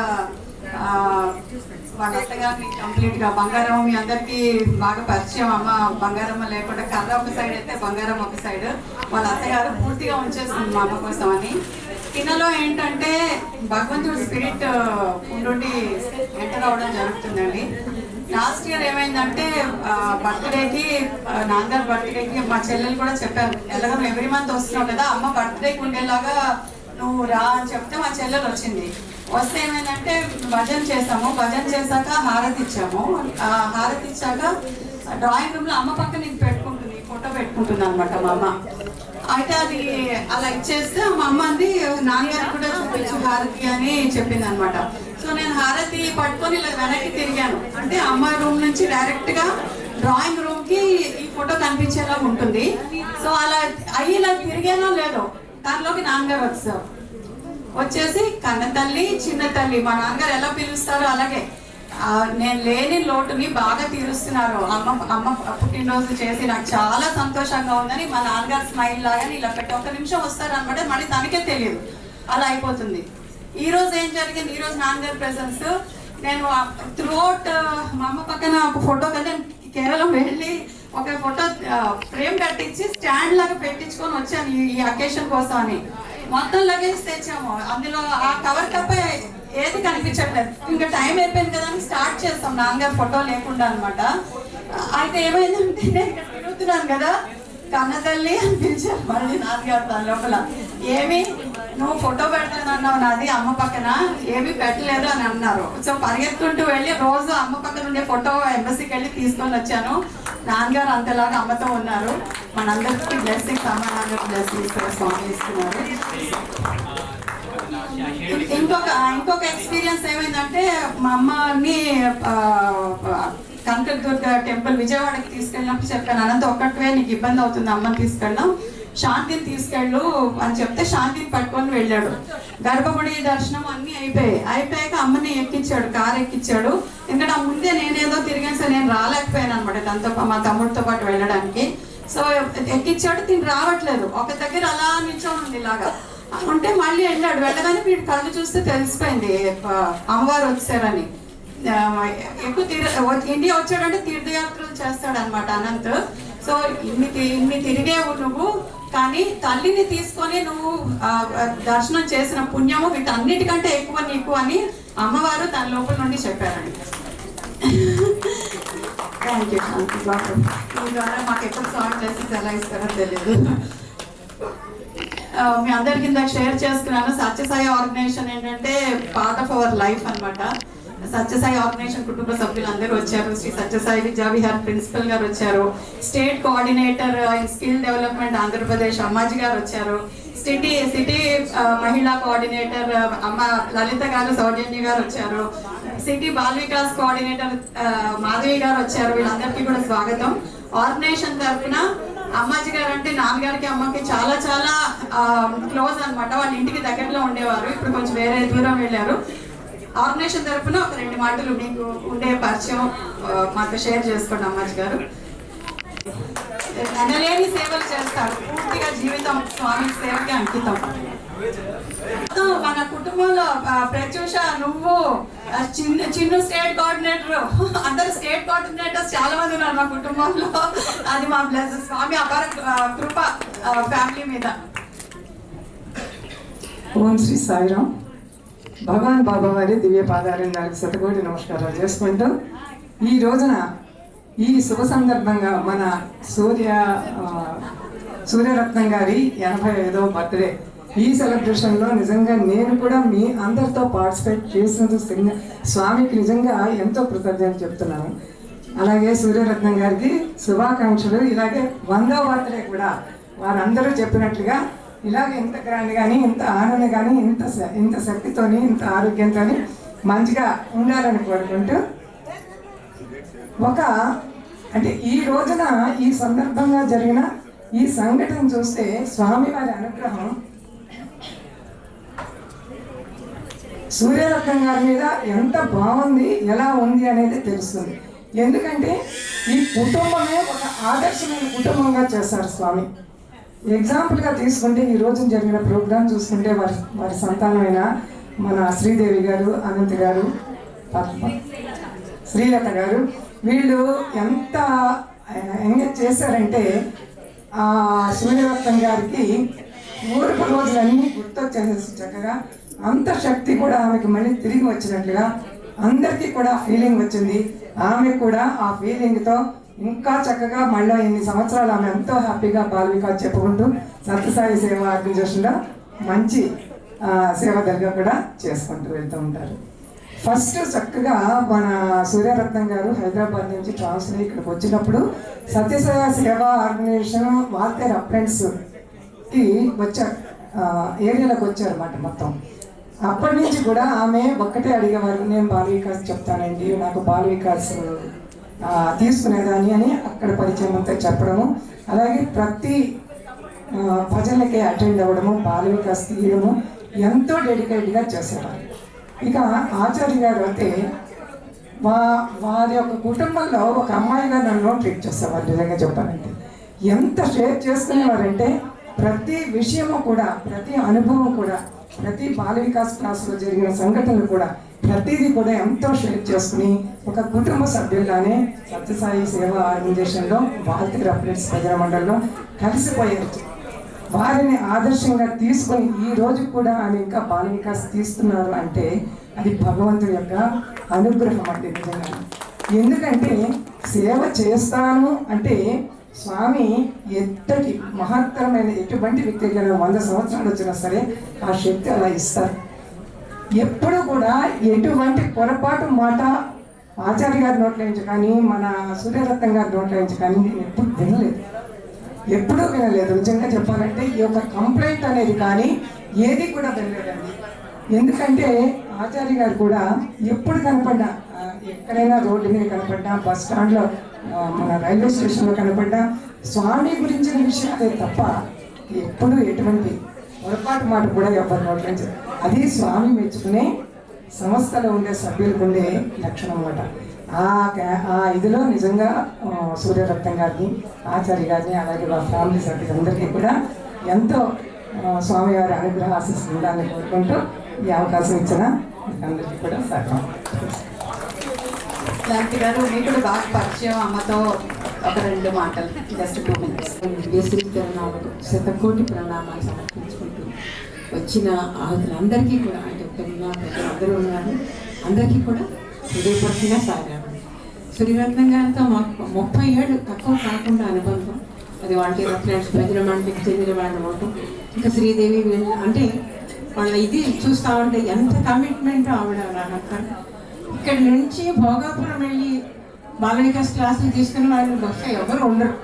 వాళ్ళ అత్తగారిని కంప్లీట్గా బంగారం మీ అందరికీ బాగా పరిచయం. అమ్మ బంగారమ్మ లేకుండా కర్ర ఒక సైడ్ అయితే బంగారం ఒక సైడ్. వాళ్ళ అత్తగారు పూర్తిగా ఉంచేస్తుంది మా అమ్మ కోసం అని. కిన్నలో ఏంటంటే భగవంతుడి స్పిరిట్ ఉండి ఎంటర్ అవడం జరుగుతుందండి. లాస్ట్ ఇయర్ ఏమైందంటే బర్త్డేకి, నాన్నగారు బర్త్డేకి మా చెల్లెలు కూడా చెప్పారు, ఎలాగో ఎవ్రీ మంత్ వస్తున్నావు కదా అమ్మ బర్త్డేకి ఉండేలాగా నువ్వు రా అని చెప్తే మా చెల్లెలు వచ్చింది. వస్తే ఏమైందంటే భజన చేసాము. భజన చేశాక హారతి ఇచ్చాము. హారతి ఇచ్చాక డ్రాయింగ్ రూమ్ లో అమ్మ పక్కన ఇది పెట్టుకుంటుంది, ఫోటో పెట్టుకుంటుంది అనమాట మా అమ్మ. అయితే అది అలా ఇచ్చేస్తే మా అమ్మ అంది నాన్నగారు కూడా చూపించు హారతి అని చెప్పింది అనమాట. సో నేను హారతి పట్టుకొని ఇలా వెనక్కి తిరిగాను. అంటే అమ్మ రూమ్ నుంచి డైరెక్ట్ గా డ్రాయింగ్ రూమ్ కి ఈ ఫోటో కనిపించేలా ఉంటుంది. సో అలా అయ్యి ఇలా తిరిగానో లేదో దానిలోకి నాన్నగారు వచ్చారు. వచ్చేసి కన్న తల్లి చిన్న తల్లి మా నాన్నగారు ఎలా పిలుస్తారో అలాగే నేను లేని లోటుని బాగా తీరుస్తున్నారు. అమ్మ పుట్టినరోజు చేసి నాకు చాలా సంతోషంగా ఉందని మా నాన్నగారు స్మైల్ లాగా ఇలా పెట్టి 1 నిమిషం వస్తారు అనమాట. మళ్ళీ తనకే తెలియదు, అలా అయిపోతుంది. ఈ రోజు ఏం జరిగింది, ఈ రోజు నాన్నగారి ప్రెసెన్స్ నేను త్రూఅవుట్ మా అమ్మ పక్కన ఒక ఫోటో కదా కేవలం వెళ్ళి ఒక ఫోటో ఫ్రేమ్ కట్టించి స్టాండ్ లాగా పెట్టించుకొని వచ్చాను ఈ అకేషన్ కోసం అని. మొత్తం లగేజ్ తెచ్చాము. అందులో ఆ కవర్ తప్ప ఏది కనిపించట్లేదు. ఇంకా టైం అయిపోయింది కదా అని స్టార్ట్ చేస్తాం నాన్నగారు ఫోటో లేకుండా అనమాట. అయితే ఏమైందంటే నేను ఇక్కడ తిరుగుతున్నాను కదా, కన్న తల్లి అని పిలిచారు మళ్ళీ నాన్నగారు తన లోపల. ఏమి నువ్వు ఫోటో పెడతానన్నావు నాది అమ్మ పక్కన, ఏమీ పెట్టలేదు అని అన్నారు. సో పరిగెత్తుకుంటూ వెళ్ళి రోజు అమ్మ పక్కన ఉండే ఫోటో ఎంబసీకి వెళ్ళి తీసుకొని వచ్చాను. నాన్నగారు అంతలాగా అమ్మతో ఉన్నారు. మనందరికీ బ్లెస్సింగ్స్, అమ్మ నాన్నగారు బ్లెస్సింగ్స్ స్వామి ఇస్తున్నారు. ఇంకొక ఎక్స్పీరియన్స్ ఏమైందంటే మా అమ్మని కనకదుర్గ టెంపుల్ విజయవాడకి తీసుకెళ్ళినప్పుడు చెప్పాను, అనంత ఒక్కటివే నీకు ఇబ్బంది అవుతుంది అమ్మని తీసుకెళ్ళడం, శాంతిని తీసుకెళ్ళు అని చెప్తే శాంతిని పట్టుకొని వెళ్ళాడు. గర్భగుడి దర్శనం అన్నీ అయిపోయాక అమ్మని ఎక్కించాడు, కారు ఎక్కించాడు. ఎందుకంటే ముందే నేనేదో తిరిగాను సార్, నేను రాలేకపోయాను అనమాట తనతో మా తమ్ముడితో పాటు వెళ్ళడానికి. సో ఎక్కించాడు, తిని రావట్లేదు, ఒక దగ్గర అలా నిల్చొని ఉంది ఇలాగా ఉంటే మళ్ళీ వెళ్ళాడు. వెళ్ళగానే వీడు కళ్ళు చూస్తే తెలిసిపోయింది అమ్మవారు వచ్చారని. ఎక్కువ ఇండియా వచ్చాడంటే తీర్థయాత్రలు చేస్తాడు అనమాట అనంత్. సో ఇన్ని తిరిగేవు నువ్వు, కానీ తల్లిని తీసుకొని నువ్వు దర్శనం చేసిన పుణ్యము వీటన్నిటికంటే ఎక్కువ నీకు అని అమ్మవారు తన లోపల నుండి చెప్పారండి. Thank you. మీ ద్వారా మాకు ఎప్పుడు సాల్వ్ చేసి ఎలా ఇస్తారో తెలియదు. మీ అందరికి ఇందాక షేర్ చేస్తున్నాను. సత్యసాయి ఆర్గనైజేషన్ ఏంటంటే పార్ట్ ఆఫ్ అవర్ లైఫ్ అనమాట. సత్యసాయి ఆర్గనైజేషన్ కుటుంబ సభ్యులు అందరూ వచ్చారు. శ్రీ సత్యసాయి విద్యావిహార్ ప్రిన్సిపల్ గారు వచ్చారు. State coordinator in skill development Andhra Pradesh Ammaji గారు వచ్చారు. సిటీ మహిళా కోఆర్డినేటర్ అమ్మ లలిత గారు, సౌజన్య గారు వచ్చారు. City ball Vikas coordinator Madhavi గారు వచ్చారు. వీళ్ళందరికీ కూడా స్వాగతం. ఆర్గనైజేషన్ తరఫున అమ్మాజీ గారు అంటే నాన్నగారికి అమ్మకి చాలా చాలా క్లోజ్ అనమాట. వాళ్ళ ఇంటికి దగ్గరలో ఉండేవారు, ఇప్పుడు కొంచెం వేరే దూరం వెళ్ళారు. ఆర్గనైజేషన్ తరఫున ఒక 2 మాటలు మీకు ఉండే పరిచయం మాతో షేర్ చేసుకోండి. అమ్మాజీ గారు ఎనలేని సేవలు చేస్తారు, పూర్తిగా జీవితం స్వామి సేవకి అంకితం. మన కుటుంబంలో ప్రత్యూష, నువ్వు, చిన్న స్టేట్ కోఆర్డినేటర్, అందరు స్టేట్ కోఆర్డినేటర్స్ చాలా మంది ఉన్నారు మా కుటుంబంలో. అది మా బ్లెస్ స్వామి అపార కృప ఫ్యామిలీ మీద. ఓం శ్రీ సాయిరామ్. భగవాన్ బాబా వారి దివ్య పాదారిందాలకు శతకోటి నమస్కారాలు చేసుకుంటూ, ఈ రోజున ఈ శుభ సందర్భంగా మన సూర్యరత్నం గారి 85వ బర్త్డే ఈ సెలబ్రేషన్లో నిజంగా నేను కూడా మీ అందరితో పార్టిసిపేట్ చేసినందుకు స్వామికి నిజంగా ఎంతో కృతజ్ఞతలు చెప్తున్నాను. అలాగే సూర్యరత్నం గారికి శుభాకాంక్షలు. ఇలాగే 100వ బర్త్డే కూడా వారందరూ చెప్పినట్లుగా ఇలాగే ఇంత గ్రాండ్ కానీ, ఇంత ఆనందం కానీ, ఇంత శక్తితోని, ఇంత ఆరోగ్యంతో మంచిగా ఉండాలని కోరుకుంటూ, అంటే ఈ రోజున ఈ సందర్భంగా జరిగిన ఈ సంఘటన చూస్తే స్వామివారి అనుగ్రహం సూర్యరత్నం గారి మీద ఎంత బాగుంది, ఎలా ఉంది అనేది తెలుస్తుంది. ఎందుకంటే ఈ కుటుంబమే ఒక ఆదర్శమైన కుటుంబంగా చేస్తారు స్వామి. ఎగ్జాంపుల్గా తీసుకుంటే ఈ రోజు జరిగిన ప్రోగ్రాం చూసుకుంటే వారి సంతానమైన మన శ్రీదేవి గారు, అనంత్ గారు, శ్రీలత గారు, వీళ్ళు ఎంత ఎంగేజ్ చేశారంటే ఆ సూర్యరత్నం గారికి ఊరుపు రోజులన్నీ గుర్తొచ్చేసేసి చక్కగా అంత శక్తి కూడా ఆమెకు మళ్ళీ తిరిగి వచ్చినట్లుగా అందరికీ కూడా ఫీలింగ్ వచ్చింది. ఆమె కూడా ఆ ఫీలింగ్తో ఇంకా చక్కగా మళ్ళీ ఇన్ని సంవత్సరాలు ఆమె ఎంతో హ్యాపీగా బాల్వికా చెప్పుకుంటూ సత్యసాయి సేవా ఆర్గనైజేషన్లో మంచి సేవదలుగా కూడా చేసుకుంటూ వెళ్తూ ఉంటారు. ఫస్ట్ చక్కగా మన సూర్యరత్నం గారు హైదరాబాద్ నుంచి ట్రాన్స్ఫర్ ఇక్కడికి వచ్చినప్పుడు సత్యసాయి సేవా ఆర్గనైజేషన్ వాల్తేర్ అప్రెంట్స్కి వచ్చారు, ఏరియాలోకి వచ్చారన్నమాట మొత్తం. అప్పటి నుంచి కూడా ఆమె ఒక్కటే అడిగేవారు, నేను బాల వికాస్ చెప్తానండి, నాకు బాల వికాస్ తీసుకునేదాన్ని అని అక్కడ పరిచయం అంతా చెప్పడము. అలాగే ప్రతి భజనలకి అటెండ్ అవ్వడము, బాల వికాస్ తీయడము ఎంతో డెడికేట్గా చేసేవారు. ఇక ఆచార్య గారు అయితే వారి యొక్క కుటుంబంలో ఒక అమ్మాయిగా నన్ను ట్రీట్ చేసేవారు. నిజంగా చెప్పాలంటే ఎంత షేర్ చేసుకునేవారంటే ప్రతి విషయము కూడా, ప్రతి అనుభవం కూడా, ప్రతి బాల వికాస్ క్లాసులో జరిగిన సంఘటనలు కూడా ప్రతిదీ కూడా ఎంతో షేర్ చేసుకుని ఒక కుటుంబ సభ్యుల్లానే సత్యసాయి సేవా ఆర్గనైజేషన్లో వాల్తేర్ అప్రెంట్స్ ప్రజల మండలిలో కలిసిపోయారు. వారిని ఆదర్శంగా తీసుకొని ఈ రోజు కూడా ఆమె ఇంకా బాల వికాస్ తీస్తున్నారు అంటే అది భగవంతుడి యొక్క అనుగ్రహం అంటే నిజంగా. ఎందుకంటే సేవ చేస్తాను అంటే స్వామి ఎంతటి మహత్తరమైన ఎటువంటి వ్యక్తికి 100 సంవత్సరాలు వచ్చినా సరే ఆ శక్తి అలా ఇస్తారు. ఎప్పుడు కూడా ఎటువంటి పొరపాటు మాట ఆచార్య గారి నోట్ల నుంచి కానీ, మన సూర్యరత్నం గారి నోట్ల నుంచి కానీ నేను ఎప్పుడు ఎప్పుడూ వినలేదు. నిజంగా చెప్పాలంటే ఈ యొక్క కంప్లైంట్ అనేది కానీ ఏది కూడా వినలేదండి. ఎందుకంటే ఆచార్య గారు కూడా ఎప్పుడు కనపడ్డా, ఎక్కడైనా రోడ్డు మీద కనపడ్డా, బస్ స్టాండ్లో, మన రైల్వే స్టేషన్లో కనపడ్డా స్వామి గురించిన విషయాలే తప్ప ఎప్పుడు ఎటువంటి పొరపాటు మాట కూడా ఎవరి నోట్ల నుంచి. అది స్వామి మెచ్చుకునే సంస్థలో ఉండే సభ్యులకు ఉండే లక్షణం అన్నమాట. ఆ ఇదిలో నిజంగా సూర్యరత్నం గారిని, ఆచార్య గారిని, అలాగే వాళ్ళ ఫ్యామిలీ సభ్యులందరికీ కూడా ఎంతో స్వామివారి అనుగ్రహ ఆశీస్సులు ఉండాలని కోరుకుంటూ ఈ అవకాశం ఇచ్చిన అందరికీ కూడా స్వాగతం. శాంతి గారు, మీకు కూడా బాగా పరిచయం, అమ్మతో ఒక 2 మాటలు, జస్ట్ 2 minutes. శ్రీకరణాలకు శతకోటి ప్రణామాలు సమర్పించుకుంటూ వచ్చిన ఆహుతులందరికీ కూడా, అంటే అందరూ ఉన్నారు, అందరికీ కూడా హృదయపూర్వకంగా సాగారు. శ్రీరత్నం గారితో మాకు 30 ఏళ్ళు తక్కువ కాకుండా అనుబంధం. అది వాళ్ళకి ఫ్రెండ్స్, ప్రజల మండలికి చెందిన వాళ్ళు ఉండటం, ఇంకా శ్రీదేవి అంటే వాళ్ళ ఇది చూస్తూ ఉంటే ఎంత కమిట్మెంట్ ఆవిడ. ఇక్కడి నుంచి భోగాపురం వెళ్ళి బాల వికాస్ క్లాసులు తీసుకుని వాళ్ళు బహుశా ఎవరు ఉండరు.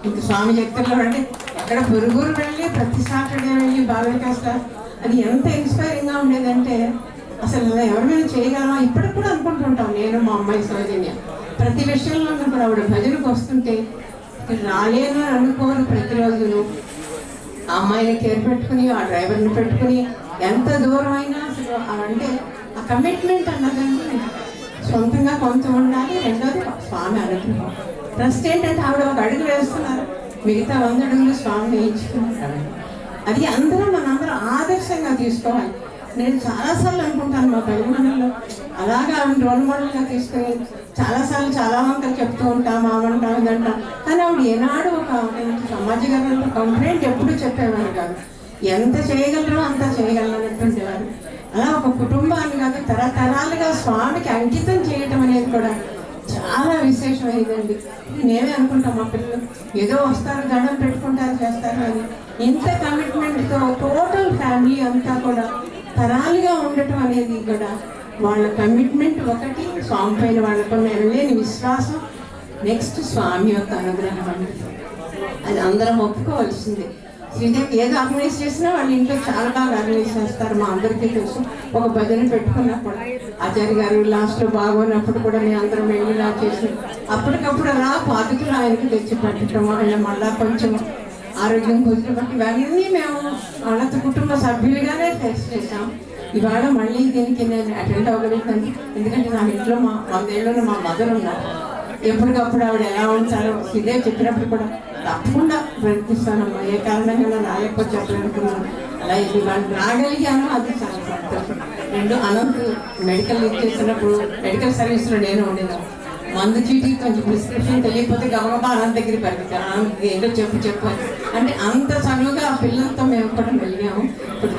ఇంక స్వామి చరిత్రలో అంటే ఎక్కడ పొరుగురు వెళ్ళి ప్రతి సాటర్డే వెళ్ళి బాల వికాస్ క్లాస్, అది ఎంత ఇన్స్పైరింగ్గా ఉండేదంటే అసలు అలా ఎవరిమైనా చేయగలమా ఇప్పటికి కూడా అనుకుంటుంటాం. నేను మా అమ్మాయి సౌజన్య ప్రతి విషయంలో కూడా ఆవిడ భజనకు వస్తుంటే రాలేను అని అనుకోరు. ప్రతిరోజును ఆ అమ్మాయిని కేర్ పెట్టుకుని, ఆ డ్రైవర్ని పెట్టుకుని ఎంత దూరం అయినా అసలు అంటే ఆ కమిట్మెంట్ అన్నదంటే సొంతంగా కొంత ఉండాలి. రెండోది స్వామి అనుగ్రహం. ఫస్ట్ ఏంటంటే ఆవిడ ఒక అడుగు వేస్తున్నారు, మిగతా 100 అడుగులు స్వామి వేయించుకున్నారు. అది మనందరం ఆదర్శంగా తీసుకోవాలి. నేను చాలాసార్లు అనుకుంటాను మా పల్లెమూలలో అలాగా రోల్ మోడల్గా తీసుకుని చాలాసార్లు చాలా వంకలు చెప్తూ ఉంటాం, అవంటాం, ఇదంటాం. కానీ ఆవిడ ఏనాడు ఒక సమాజ గారు కంప్లైంట్ ఎప్పుడు చెప్పేవారు కాదు. ఎంత చేయగలరో అంత చేయగలనటువంటి వారు. అలా ఒక కుటుంబాన్ని కాదు, తరతరాలుగా స్వామికి అంకితం చేయటం అనేది కూడా చాలా విశేషమైందండి. నేనే అనుకుంటాం మా పిల్లలు ఏదో వస్తారు, దండం పెట్టుకుంటారు, చేస్తారు అని. ఇంత కమిట్మెంట్తో టోటల్ ఫ్యామిలీ అంతా కూడా తరాలుగా ఉండటం అనేది కూడా వాళ్ళ కమిట్మెంట్ ఒకటి, స్వామి పైన వాళ్ళకున్న ఎనలేని విశ్వాసం, నెక్స్ట్ స్వామి యొక్క అనుగ్రహం అంటే అది అందరం ఒప్పుకోవాల్సిందే. శ్రీదేవి ఏదో ఆర్గనైజ్ చేసినా వాళ్ళ ఇంట్లో చాలా బాగా ఆర్గనైజ్ చేస్తారు. మా అందరికీ తెలుసు. ఒక భజన పెట్టుకున్నప్పుడు ఆచార్య గారు లాస్ట్లో బాగోనప్పుడు కూడా మేము అందరం వెళ్ళిలా చేసి అప్పటికప్పుడు అలా పాదుకులు ఆయనకి తెచ్చి పెట్టడం, వాళ్ళ మళ్ళా కొంచెం ఆరోగ్యం కుదిరి బట్టి ఇవన్నీ మేము వాళ్ళతో కుటుంబ సభ్యులుగానే టెస్ట్ చేసాం. ఇవాళ మళ్ళీ దీనికి నేను అటెండ్ అవ్వగలుగుతాను. ఎందుకంటే నా ఇంట్లో 100 ఏళ్ళలో మా మదర్ ఉన్నారు. ఎప్పటికప్పుడు ఆవిడ ఎలా ఉంటారో ఇదే చెప్పినప్పుడు కూడా తప్పకుండా ప్రయత్నిస్తానమ్మా. ఏ కారణంగా రాలేకపోతే చెప్పాలనుకున్నాను. అలా ఇది వాళ్ళు రాగలిగాను, అది చాలా సంతోషం. 2 అనంత్ మెడికల్ చేసినప్పుడు మెడికల్ సర్వీస్లో నేను ఉండేదాన్ని. మందు చీటీ కొంచెం ప్రిస్క్రిప్షన్ తెలియకపోతే గమగమా అనంత్ దగ్గర పెడతాను. అనంత్ ఏంటో చెప్పాలి అంటే అంత చనువుగా ఆ పిల్లలతో మేము కూడా వెళ్ళాము. ఇప్పుడు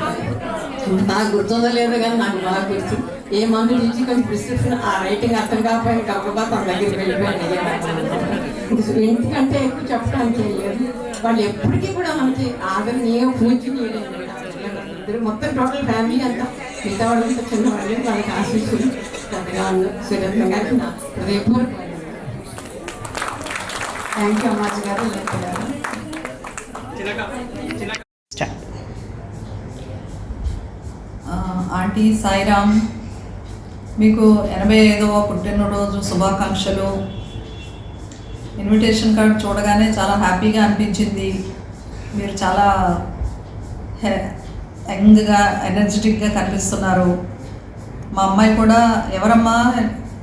నాకు గుర్తుందో లేదో కానీ నాకు బాగా గుర్తు. ఏ మందు ఇచ్చి కొంచెం ప్రిస్క్రిప్షన్ ఆ రైటింగ్ అర్థం కాకపోయిన గమగమా తన దగ్గరికి వెళ్ళిపోయాను. ఇంటికంటే ఎక్కువ చెప్పడానికి లేదు. వాళ్ళు ఎప్పటికీ కూడా మనకి ఆదరణీయ పూర్తి ఇద్దరు మొత్తం టోటల్ ఫ్యామిలీ అంతా మిగతా వాళ్ళంతా చిన్నవాళ్ళు, వాళ్ళకి ఆశీస్సులు పెద్దగా సురత్న గారికి నా హృదయపూర్వక థ్యాంక్ యూ అమ్మాజీ గారు. ఆంటీ సాయిరామ్, మీకు 85వ పుట్టినరోజు శుభాకాంక్షలు. ఇన్విటేషన్ కార్డ్ చూడగానే చాలా హ్యాపీగా అనిపించింది. మీరు చాలా యంగ్గా ఎనర్జెటిక్గా కనిపిస్తున్నారు. మా అమ్మాయి కూడా ఎవరమ్మా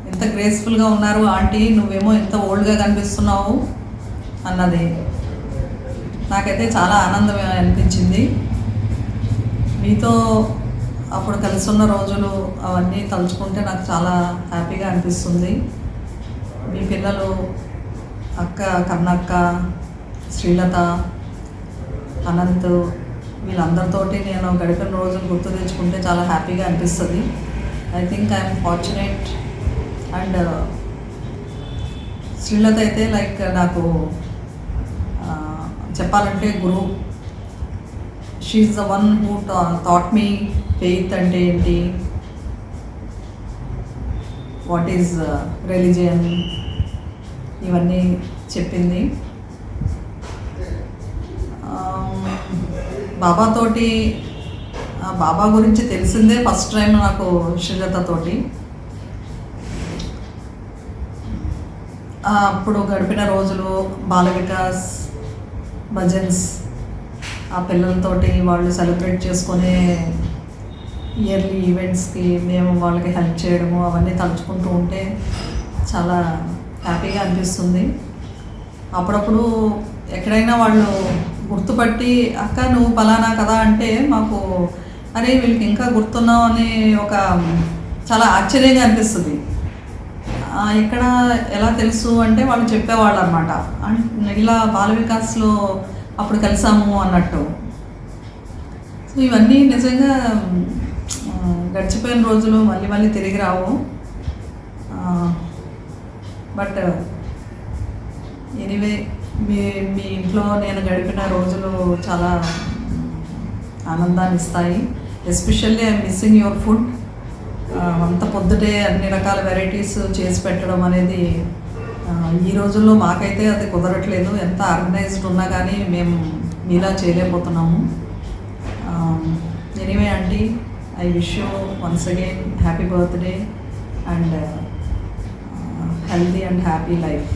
ఇంత గ్రేస్ఫుల్గా ఉన్నారు ఆంటీ, నువ్వేమో ఇంత ఓల్డ్గా కనిపిస్తున్నావు అన్నది. నాకైతే చాలా ఆనందం అనిపించింది. మీతో అప్పుడు కలిసి ఉన్న రోజులు అవన్నీ తలుచుకుంటే నాకు చాలా హ్యాపీగా అనిపిస్తుంది. మీ పిల్లలు అక్క కన్నక్క, శ్రీలత, అనంత్ వీళ్ళందరితోటి నేను గడిపిన రోజులు గుర్తు తెచ్చుకుంటే చాలా హ్యాపీగా అనిపిస్తుంది. I think I'm fortunate. And Srilatha అయితే లైక్ నాకు చెప్పాలంటే గురు. She is the one who thought me faith అంటే ఏంటి, వాట్ ఈజ్ రిలీజియన్, ఇవన్నీ చెప్పింది. బాబాతోటి బాబా గురించి తెలిసిందే ఫస్ట్ టైం నాకు శ్రీలతతోటి. అప్పుడు గడిపిన రోజులు బాల వికాస్ భజన్స్, ఆ పిల్లలతోటి వాళ్ళు సెలబ్రేట్ చేసుకునే ఇయర్లీ ఈవెంట్స్కి మేము వాళ్ళకి హెల్ప్ చేయడము అవన్నీ తలుచుకుంటూ ఉంటే చాలా హ్యాపీగా అనిపిస్తుంది. అప్పుడప్పుడు ఎక్కడైనా వాళ్ళు గుర్తుపట్టి అక్క నువ్వు పలానా కదా అంటే మాకు అరే వీళ్ళకి ఇంకా గుర్తున్నావు అని ఒక చాలా ఆశ్చర్యంగా అనిపిస్తుంది. ఇక్కడ ఎలా తెలుసు అంటే వాళ్ళు చెప్పేవాళ్ళు అనమాట, ఇలా బాల వికాస్లో అప్పుడు కలిసాము అన్నట్టు. సో ఇవన్నీ నిజంగా గడిచిపోయిన రోజులు మళ్ళీ మళ్ళీ తిరిగి రావు. బట్ ఎనీవే మీ ఇంట్లో నేను గడిపిన రోజులు చాలా ఆనందాన్ని ఇస్తాయి. Especially I'm missing your food. అంత పొద్దుటే అన్ని రకాల వెరైటీస్ చేసి పెట్టడం అనేది ఈ రోజుల్లో మాకైతే అది కుదరట్లేదు. ఎంత ఆర్గనైజ్డ్ ఉన్నా కానీ మేము మీలా చేయలేకపోతున్నాము. Anyway aunty, I wish you once again happy birthday and healthy and happy life.